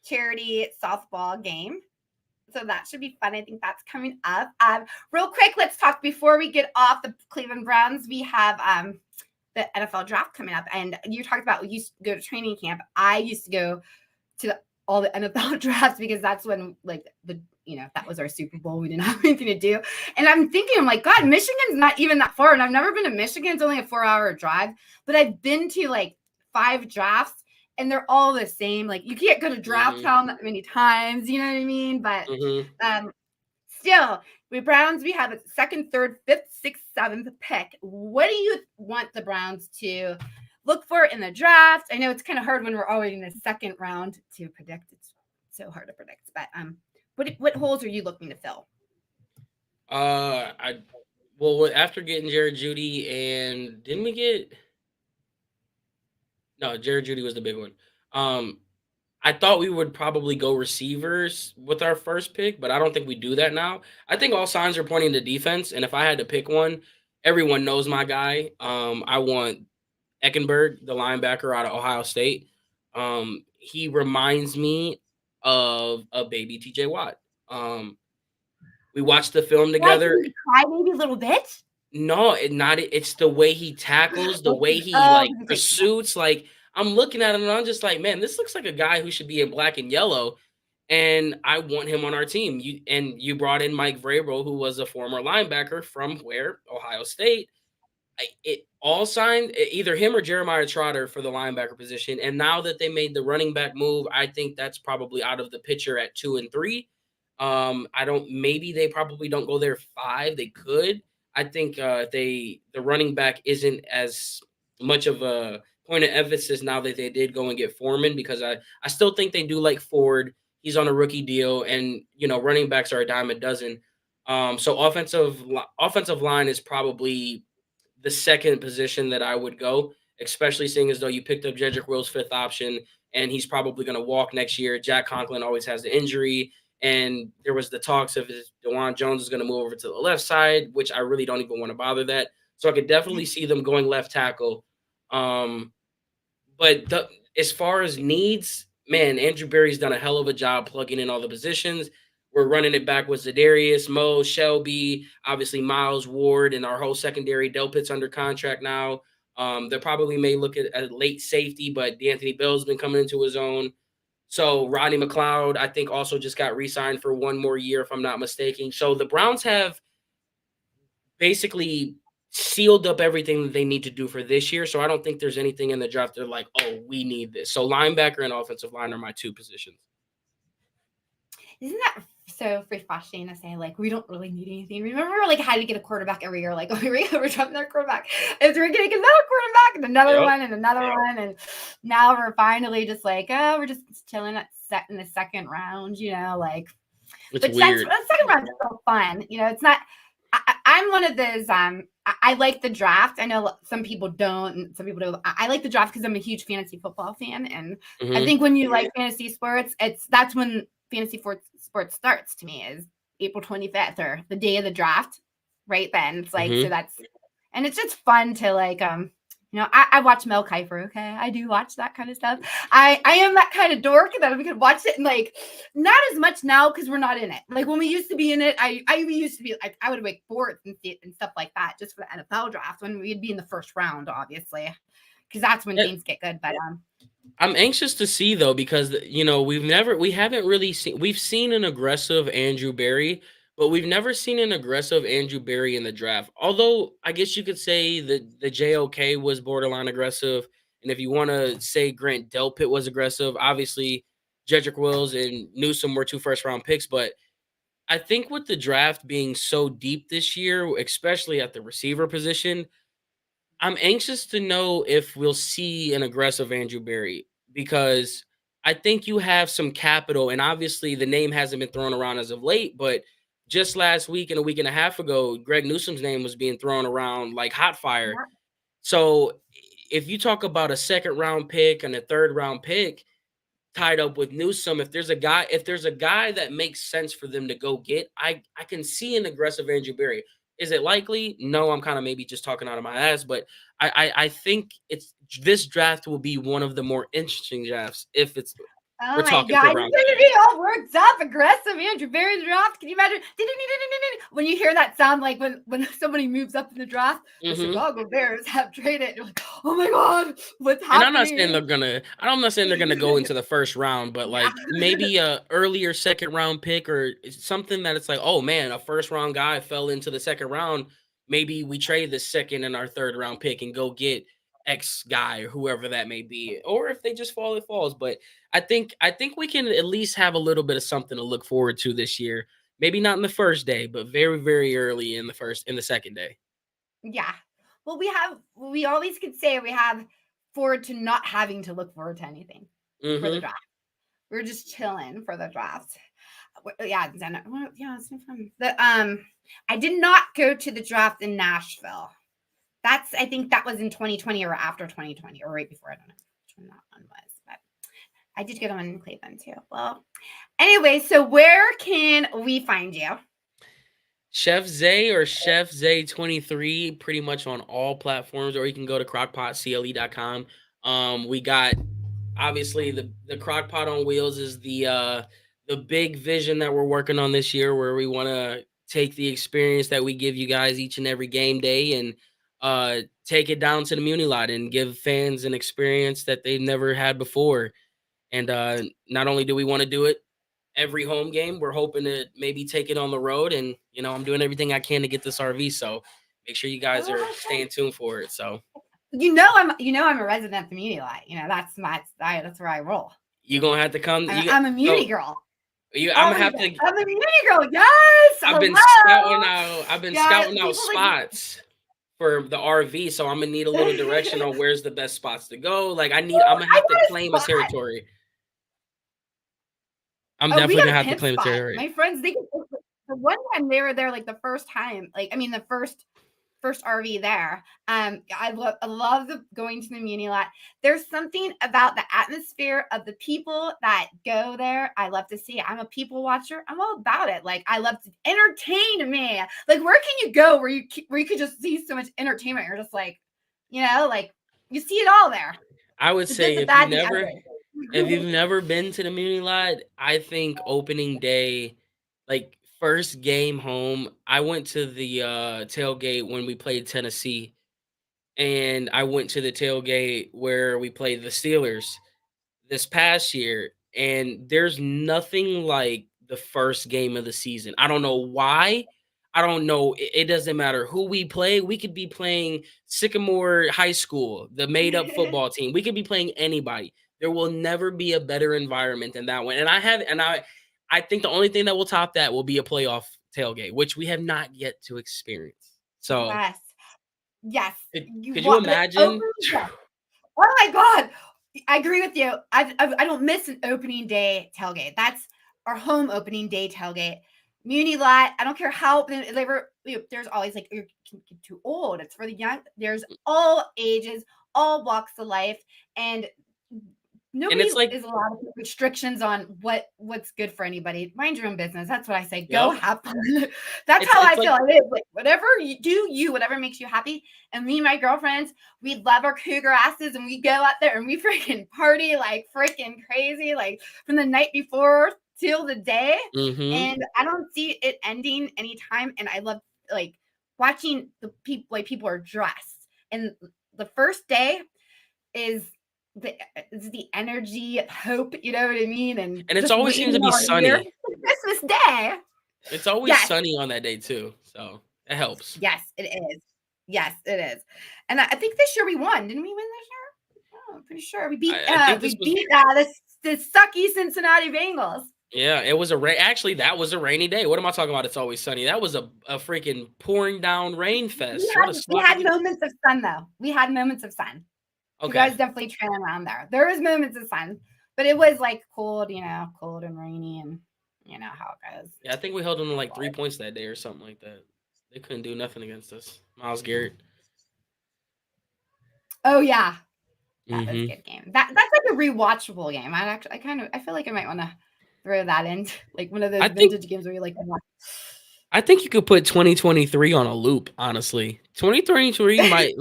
Speaker 1: charity softball game. So that should be fun. I think that's coming up. Real quick, let's talk before we get off the Cleveland Browns. We have the NFL draft coming up. And you talked about you used to go to training camp. I used to go to all the NFL drafts because that's when that was our Super Bowl. We didn't have anything to do. And I'm like, God, Michigan's not even that far. And I've never been to Michigan. It's only a 4-hour drive. But I've been to like 5 drafts. And they're all the same. Like, you can't go to draft town that many times. You know what I mean? But still, with Browns, we have a 2nd, 3rd, 5th, 6th, 7th pick. What do you want the Browns to look for in the draft? I know it's kind of hard when we're already in the 2nd round to predict. It's so hard to predict. But what holes are you looking to fill?
Speaker 2: After getting Jared Jeudy, and didn't we get? No, Jared Jeudy was the big one. I thought we would probably go receivers with our first pick, but I don't think we do that now. I think all signs are pointing to defense, and if I had to pick one, everyone knows my guy. I want Eckenberg, the linebacker out of Ohio State. He reminds me of a baby TJ Watt. We watched the film together.
Speaker 1: Did you cry maybe a little bit?
Speaker 2: No, it's the way he tackles, the way he pursues. Like, I'm looking at him and I'm just like, man, this looks like a guy who should be in black and yellow. And I want him on our team. You brought in Mike Vrabel, who was a former linebacker from where? Ohio State. It all signed either him or Jeremiah Trotter for the linebacker position. And now that they made the running back move, I think that's probably out of the picture at 2 and 3. Maybe they probably don't go there 5. They could. I think the running back isn't as much of a point of emphasis now that they did go and get Foreman, because I still think they do like Ford. He's on a rookie deal, and running backs are a dime a dozen. So offensive line is probably the 2nd position that I would go, especially seeing as though you picked up Jedrick Wills' 5th option, and he's probably going to walk next year. Jack Conklin always has the injury, And there was the talks of if DeJuan Jones is going to move over to the left side, which I really don't even want to bother that. So I could definitely see them going left tackle. But as far as needs, man, Andrew Berry's done a hell of a job plugging in all the positions. We're running it back with Zadarius, Mo, Shelby, obviously Miles Ward, and our whole secondary. Delpit's under contract now. They probably may look at a late safety, but D'Anthony Bell's been coming into his own. So Rodney McLeod, I think, also just got re-signed for one more year, if I'm not mistaken. So the Browns have basically sealed up everything that they need to do for this year. So I don't think there's anything in the draft that are like, oh, we need this. So linebacker and offensive line are my two positions.
Speaker 1: Isn't that so refreshing to say, like, we don't really need anything? Remember, like, how to get a quarterback every year? Like, oh, we're dropping our quarterback. And we're getting another quarterback and another one and another one. And now we're finally just like, oh, we're just chilling in the second round, you know, like.
Speaker 2: It's weird.
Speaker 1: That second round is so fun. You know, it's not. I'm one of those. I like the draft. I know some people don't, and some people do. I like the draft because I'm a huge fantasy football fan, and I think when you like fantasy sports, that's when fantasy sports starts to me is April 25th or the day of the draft. Right then, it's like so that's, and it's just fun to like you know, I watch Mel Kiper, okay? I do watch that kind of stuff. I am that kind of dork that we could watch it and like not as much now because we're not in it. Like when we used to be in it, I used to be like I would make boards and stuff like that just for the NFL draft when we'd be in the first round, obviously, because that's when things get good. But
Speaker 2: I'm anxious to see though because you know we've seen an aggressive Andrew Berry. But we've never seen an aggressive Andrew Berry in the draft. Although I guess you could say that the JOK was borderline aggressive. And if you want to say Grant Delpit was aggressive, obviously Jedrick Wills and Newsome were 2 first-round picks. But I think with the draft being so deep this year, especially at the receiver position, I'm anxious to know if we'll see an aggressive Andrew Berry because I think you have some capital. And obviously the name hasn't been thrown around as of late, but just last week and a week and a half ago, Greg Newsome's name was being thrown around like hot fire. So if you talk about a second round pick and a third round pick tied up with Newsome, if there's a guy that makes sense for them to go get, I can see an aggressive Andrew Berry. Is it likely? No, I'm kind of maybe just talking out of my ass, but I think this draft will be one of the more interesting drafts if it's.
Speaker 1: Oh my God, you're gonna be all worked up, aggressive Andrew Berry draft. Can you imagine? When you hear that sound, like when somebody moves up in the draft, the Chicago Bears have traded. You're like, oh my God, what's happening?
Speaker 2: And I'm not saying they're gonna go into the first round, but like maybe a earlier second round pick or something that it's like, oh man, a first round guy fell into the second round. Maybe we trade the second and our third round pick and go get X guy or whoever that may be, or if they just fall, it falls. But I think we can at least have a little bit of something to look forward to this year. Maybe not in the first day, but very, very early in the second day.
Speaker 1: Yeah. Well, we always could say we have forward to not having to look forward to anything for the draft. We're just chilling for the draft. Yeah, it's been fun. I did not go to the draft in Nashville. I think that was in 2020 or after 2020 or right before. I don't know which one that one was, but I did get one in Cleveland too. Well, anyway, so where can we find you?
Speaker 2: Chef Zay or Chef Zay 23, pretty much on all platforms, or you can go to crockpotcle.com. We got obviously the Crockpot on Wheels is the big vision that we're working on this year, where we want to take the experience that we give you guys each and every game day and take it down to the Muni Lot and give fans an experience that they've never had before. And not only do we want to do it every home game, we're hoping to maybe take it on the road. And, you know, I'm doing everything I can to get this RV. So make sure you guys are staying tuned for it. So,
Speaker 1: I'm a resident of the Muni Lot. You know, that's where I roll.
Speaker 2: You're going to have to come.
Speaker 1: I'm a Muni girl.
Speaker 2: I'm a
Speaker 1: Muni girl. Yes.
Speaker 2: I've been scouting out spots for the RV, so I'm gonna need a little direction on where's the best spots to go. Like I'm gonna have to claim a territory. I'm definitely gonna have to claim a territory.
Speaker 1: My friends, the one time they were there, like the first time, like I mean the first first RV there. I love going to the Muni lot. There's something about the atmosphere of the people that go there. I love to see. I'm a people watcher. I'm all about it. Like, I love to entertain me. Like, where can you go where you could just see so much entertainment? You're just like, like you see it all there.
Speaker 2: I would
Speaker 1: The
Speaker 2: say
Speaker 1: good, the bad, the
Speaker 2: if you've
Speaker 1: ugly.
Speaker 2: never been to the Muni lot, I think opening day, like first game home, I went to the tailgate when we played Tennessee, and I went to the tailgate where we played the Steelers this past year, and there's nothing like the first game of the season. I don't know why. I don't know. It doesn't matter who we play. We could be playing Sycamore High School, the made up football team. We could be playing anybody. There will never be a better environment than that one. And I think the only thing that will top that will be a playoff tailgate, which we have not yet to experience. So
Speaker 1: Yes. Yes.
Speaker 2: could you imagine?
Speaker 1: Oh my God. I agree with you. I don't miss an opening day tailgate. That's our home opening day tailgate. Muni lot. I don't care how they were. There's always like, you're too old. It's for the young. There's all ages, all walks of life, and nobody is allowed to put restrictions on what's good for anybody. Mind your own business. That's what I say. Go have fun. That's how I feel. It is like, whatever you do, whatever makes you happy. And me and my girlfriends, we love our cougar asses, and we go out there and we freaking party like freaking crazy, like from the night before till the day. And I don't see it ending anytime. And I love like watching the people, like people are dressed. And the first day is the energy, hope, you know what I mean? And
Speaker 2: it always seems to be sunny.
Speaker 1: Christmas Day.
Speaker 2: It's always sunny on that day too, so it helps.
Speaker 1: Yes, it is. Yes, it is. And I think this year we won. Didn't we win this year? Oh, I'm pretty sure we beat the sucky Cincinnati Bengals.
Speaker 2: Yeah, it was actually that was a rainy day. What am I talking about? It's always sunny. That was a freaking pouring down rain fest.
Speaker 1: We had moments of sun though. We had moments of sun. Okay. You guys definitely trailing around there. There was moments of sun, but it was like cold, cold and rainy, and you know how it goes.
Speaker 2: Yeah, I think we held them to like 3 points that day or something like that. They couldn't do nothing against us. Myles Garrett.
Speaker 1: Oh yeah, that was a good game. That's like a rewatchable game. I feel like I might want to throw that in, like one of those vintage games where you like watch.
Speaker 2: I think you could put 2023 on a loop, honestly. 2023 might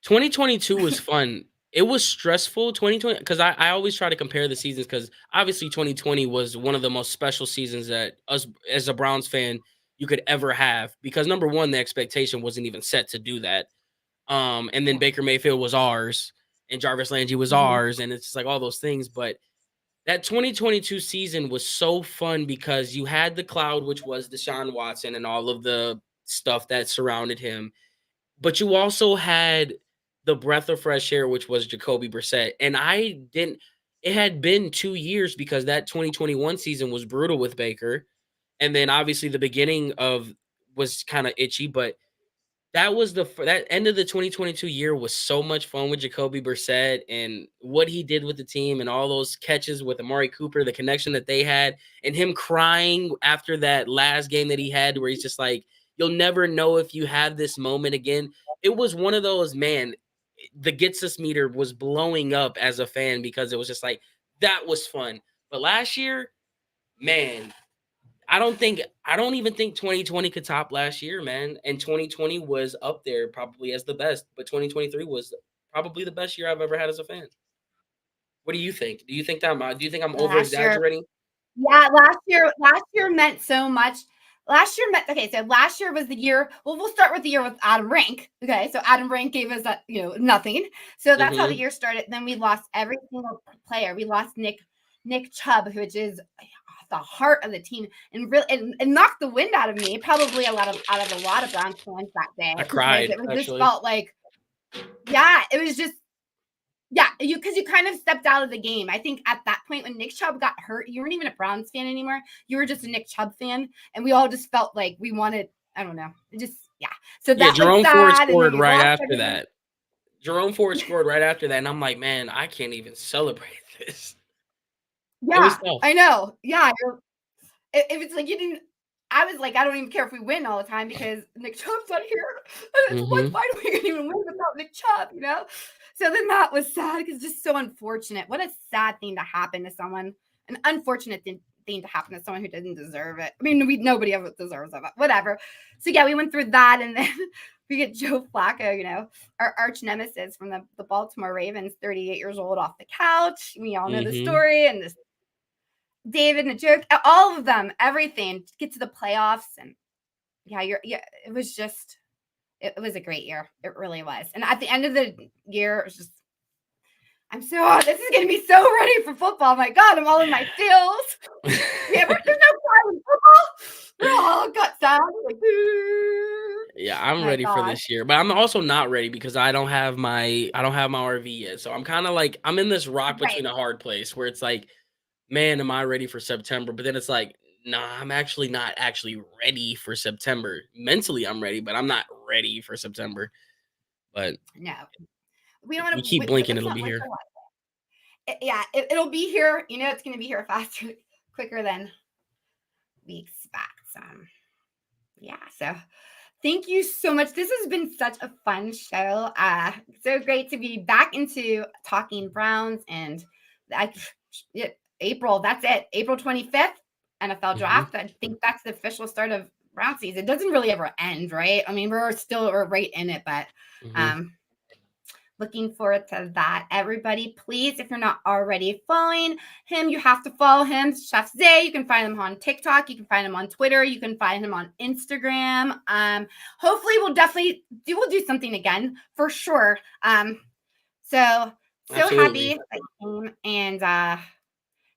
Speaker 2: 2022 was fun. It was stressful, 2020, because I always try to compare the seasons, because obviously 2020 was one of the most special seasons that us as a Browns fan you could ever have, because number one, the expectation wasn't even set to do that. And then Baker Mayfield was ours, and Jarvis Landry was ours, and it's just like all those things. But that 2022 season was so fun because you had the cloud, which was Deshaun Watson and all of the stuff that surrounded him. But you also had the breath of fresh air, which was Jacoby Brissett. And it had been 2 years, because that 2021 season was brutal with Baker. And then obviously the beginning was kind of itchy, but that was that end of the 2022 year was so much fun with Jacoby Brissett and what he did with the team and all those catches with Amari Cooper, the connection that they had, and him crying after that last game that he had where he's just like, you'll never know if you have this moment again. It was one of those, man, the Gets Us meter was blowing up as a fan, because it was just like, that was fun. But last year, man, I don't even think 2020 could top last year, man. And 2020 was up there probably as the best, but 2023 was probably the best year I've ever had as a fan. What do you think? Do you think I'm over exaggerating?
Speaker 1: Yeah, last year meant so much. Last year was the year. Well, we'll start with the year with Adam Rank. Okay, so Adam Rank gave us nothing. So that's how the year started. Then we lost every single player. We lost Nick Chubb, which is the heart of the team, and really and knocked the wind out of me. Probably out of a lot of Browns fans that day.
Speaker 2: I cried.
Speaker 1: It just felt like, it was just. Yeah, because you kind of stepped out of the game. I think at that point when Nick Chubb got hurt, you weren't even a Browns fan anymore. You were just a Nick Chubb fan, and we all just felt like we wanted. I don't know. So that
Speaker 2: Jerome Ford scored right after that. Jerome Ford scored right after that, and I'm like, man, I can't even celebrate this.
Speaker 1: Yeah, I know. Yeah, it was like you didn't. I was like, I don't even care if we win all the time because Nick Chubb's not here. Why do we even win without Nick Chubb, you know? So then that was sad because it's just so unfortunate. What a sad thing to happen to someone, an unfortunate thing to happen to someone who didn't deserve it. I mean, nobody ever deserves it, whatever. So yeah, we went through that, and then we get Joe Flacco, you know, our arch nemesis from the Baltimore Ravens, 38 years old, off the couch. We all know the story, and this David and the joke, all of them, everything, get to the playoffs, and it was just, it was a great year. It really was. And at the end of the year, it was just, this is going to be so ready for football. My God, I'm all in my feels. There's no pride in football. We're all got sad. Like,
Speaker 2: yeah, I'm ready for this year, but I'm also not ready because I don't have my RV yet. So I'm kind of like, I'm in this rock between a hard place where it's like, man, am I ready for September? But then it's like, nah, I'm actually not actually ready for September. Mentally, I'm ready, but I'm not ready for September. But
Speaker 1: no, we don't want to
Speaker 2: keep blinking, it'll be here.
Speaker 1: It'll be here. You know, it's going to be here faster, quicker than we expect. So thank you so much. This has been such a fun show. So great to be back into talking Browns, and April. That's it. April 25th, NFL draft. I think that's the official start of Brown season. It doesn't really ever end, right? I mean, we're right in it, but looking forward to that. Everybody, please, if you're not already following him, you have to follow him. Chef Zay. You can find him on TikTok. You can find him on Twitter. You can find him on Instagram. Hopefully we'll do something again for sure. So happy that you came, and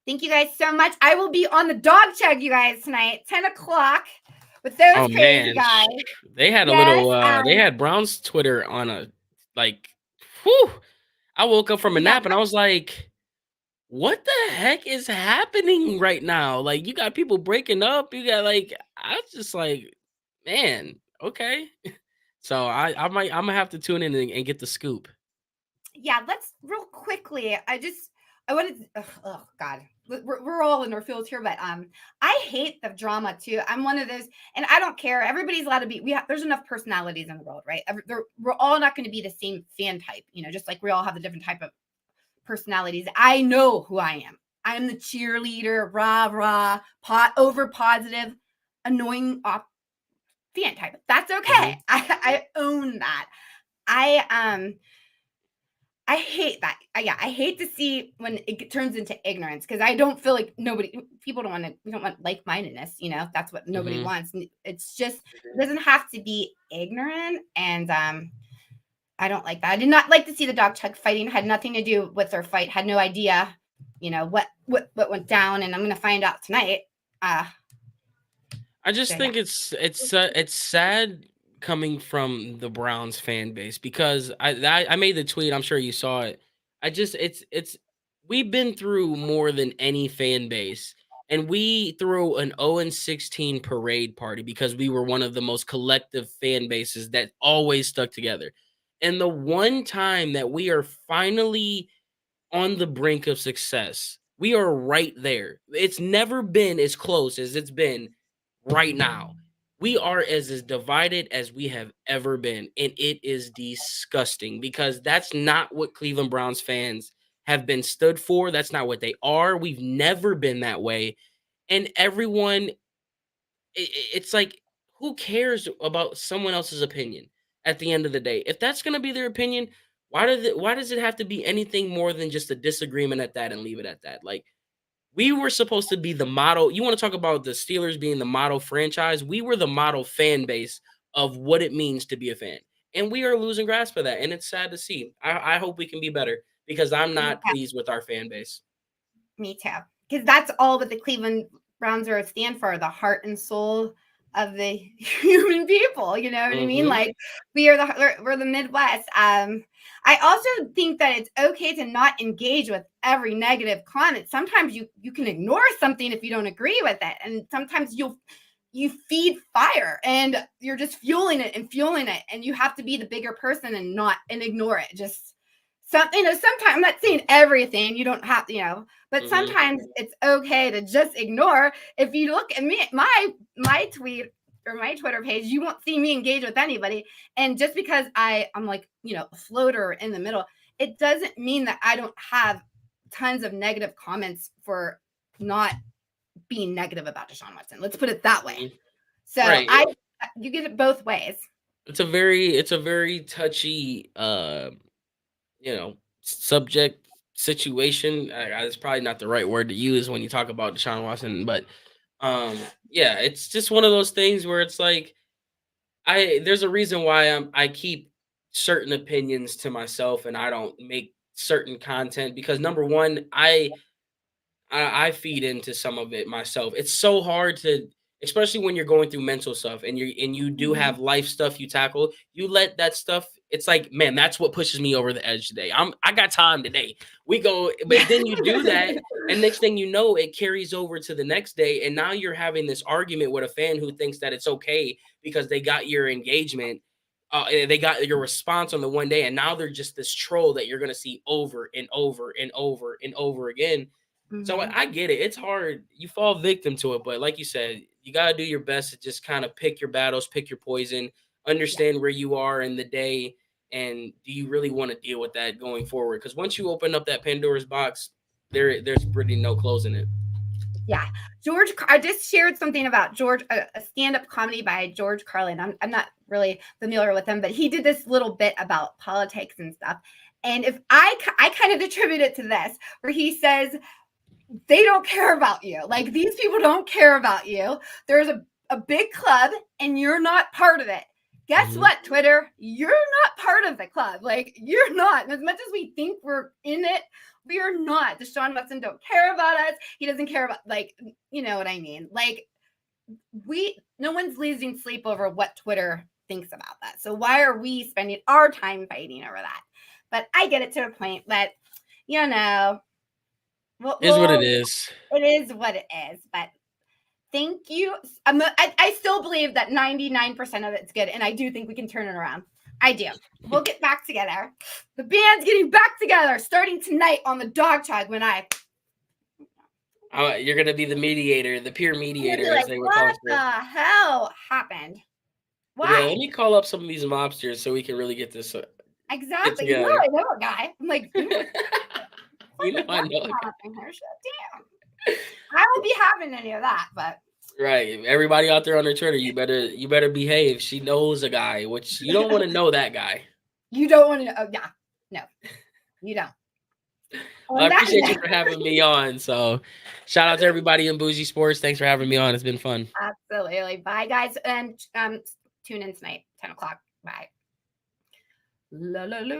Speaker 1: thank you guys so much. I will be on the dog chug, you guys, tonight, 10 o'clock with those crazy guys.
Speaker 2: They had a little, they had Brown's Twitter on a, like, whew. I woke up from a nap and I was like, what the heck is happening right now? Like, you got people breaking up. You got, like, I was just like, man, okay. So I'm gonna have to tune in and get the scoop.
Speaker 1: Yeah, let's real quickly. I wanted, oh God, we're all in our fields here, but I hate the drama too. I'm one of those, and I don't care. Everybody's allowed to be. There's enough personalities in the world, right? We're all not going to be the same fan type, you know. Just like we all have a different type of personalities. I know who I am. I am the cheerleader, rah rah, over positive, annoying fan type. That's okay. I own that. I hate that. I hate to see when it turns into ignorance, because I don't feel like we don't want like-mindedness, you know. That's what nobody wants. It's just, it doesn't have to be ignorant, and I don't like that. I did not like to see the dog chug fighting. Had nothing to do with their fight. Had no idea, you know, what went down, and I'm going to find out tonight.
Speaker 2: I just think it's sad coming from the Browns fan base, because I made the tweet. I'm sure you saw it. We've been through more than any fan base, and we threw an 0-16 parade party because we were one of the most collective fan bases that always stuck together. And the one time that we are finally on the brink of success, we are right there. It's never been as close as it's been right now. We are as divided as we have ever been, and it is disgusting, because that's not what Cleveland Browns fans have been stood for. That's not what they are. We've never been that way. And everyone, it's like, who cares about someone else's opinion at the end of the day? If that's going to be their opinion, why does it have to be anything more than just a disagreement at that and leave it at that? Like, we were supposed to be the model. You want to talk about the Steelers being the model franchise? We were the model fan base of what it means to be a fan. And we are losing grasp of that. And it's sad to see. I hope we can be better, because I'm not pleased with our fan base.
Speaker 1: Me too. Because that's all what the Cleveland Browns stand for, the heart and soul of the human people. You know what I mean? Like, we're the Midwest. I also think that it's okay to not engage with every negative comment. Sometimes you can ignore something if you don't agree with it. And sometimes you feed fire, and you're just fueling it, and you have to be the bigger person and ignore it. sometimes I'm not saying everything. You don't have, but
Speaker 2: Mhm.
Speaker 1: sometimes it's okay to just ignore. If you look at me, my tweet or my Twitter page, you won't see me engage with anybody. And just because I'm like, a floater in the middle, it doesn't mean that I don't have tons of negative comments for not being negative about Deshaun Watson. Let's put it that way.
Speaker 2: Mhm.
Speaker 1: So
Speaker 2: Right.
Speaker 1: you get it both ways.
Speaker 2: It's a very touchy subject situation. It's probably not the right word to use when you talk about Deshaun Watson, but yeah, it's just one of those things where it's like there's a reason why I keep certain opinions to myself and I don't make certain content because number one, I feed into some of it myself. It's so hard to, especially when you're going through mental stuff and you do have life stuff you tackle. You let that stuff. It's like, man, that's what pushes me over the edge today. I got time today. We go, but then you do that, and next thing you know, it carries over to the next day, and now you're having this argument with a fan who thinks that it's okay because they got your engagement. They got your response on the one day, and now they're just this troll that you're gonna see over and over and over and over again. So I get it. It's hard. You fall victim to it, but like you said, you got to do your best to just kind of pick your battles, pick your poison, understand where you are in the day, and do you really want to deal with that going forward? Because once you open up that Pandora's box, there's pretty no closing it.
Speaker 1: Yeah. George, I just shared something about George, a stand-up comedy by George Carlin. I'm not really familiar with him, but he did this little bit about politics and stuff. And if I kind of attribute it to this, where he says, they don't care about you. Like, these people don't care about you. There's a big club and you're not part of it. Guess what, Twitter? You're not part of the club. Like, you're not. As much as we think we're in it, we are not. Deshaun Watson don't care about us. He doesn't care about, like, you know what I mean? Like, no one's losing sleep over what Twitter thinks about that. So why are we spending our time fighting over that? But I get it to a point that,
Speaker 2: Is what it is.
Speaker 1: It is what it is. But thank you. I still believe that 99% of it's good, and I do think we can turn it around. I do. We'll get back together. The band's getting back together starting tonight on the Dog Tag when
Speaker 2: you're gonna be the mediator, the peer mediator, as they would call it.
Speaker 1: What the hell happened? Why?
Speaker 2: Yeah, let me call up some of these mobsters so we can really get this.
Speaker 1: Exactly. I know a guy. I'm like,
Speaker 2: I know.
Speaker 1: Damn. I won't be having any of that, but.
Speaker 2: Right. Everybody out there on their Twitter, you better behave. She knows a guy, which you don't want to know that guy.
Speaker 1: You don't want to know. Yeah. No, you don't.
Speaker 2: Well, I appreciate you for having me on. So shout out to everybody in Bougie Sports. Thanks for having me on. It's been fun.
Speaker 1: Absolutely. Bye, guys. And tune in tonight, 10 o'clock. Bye. La, la, la.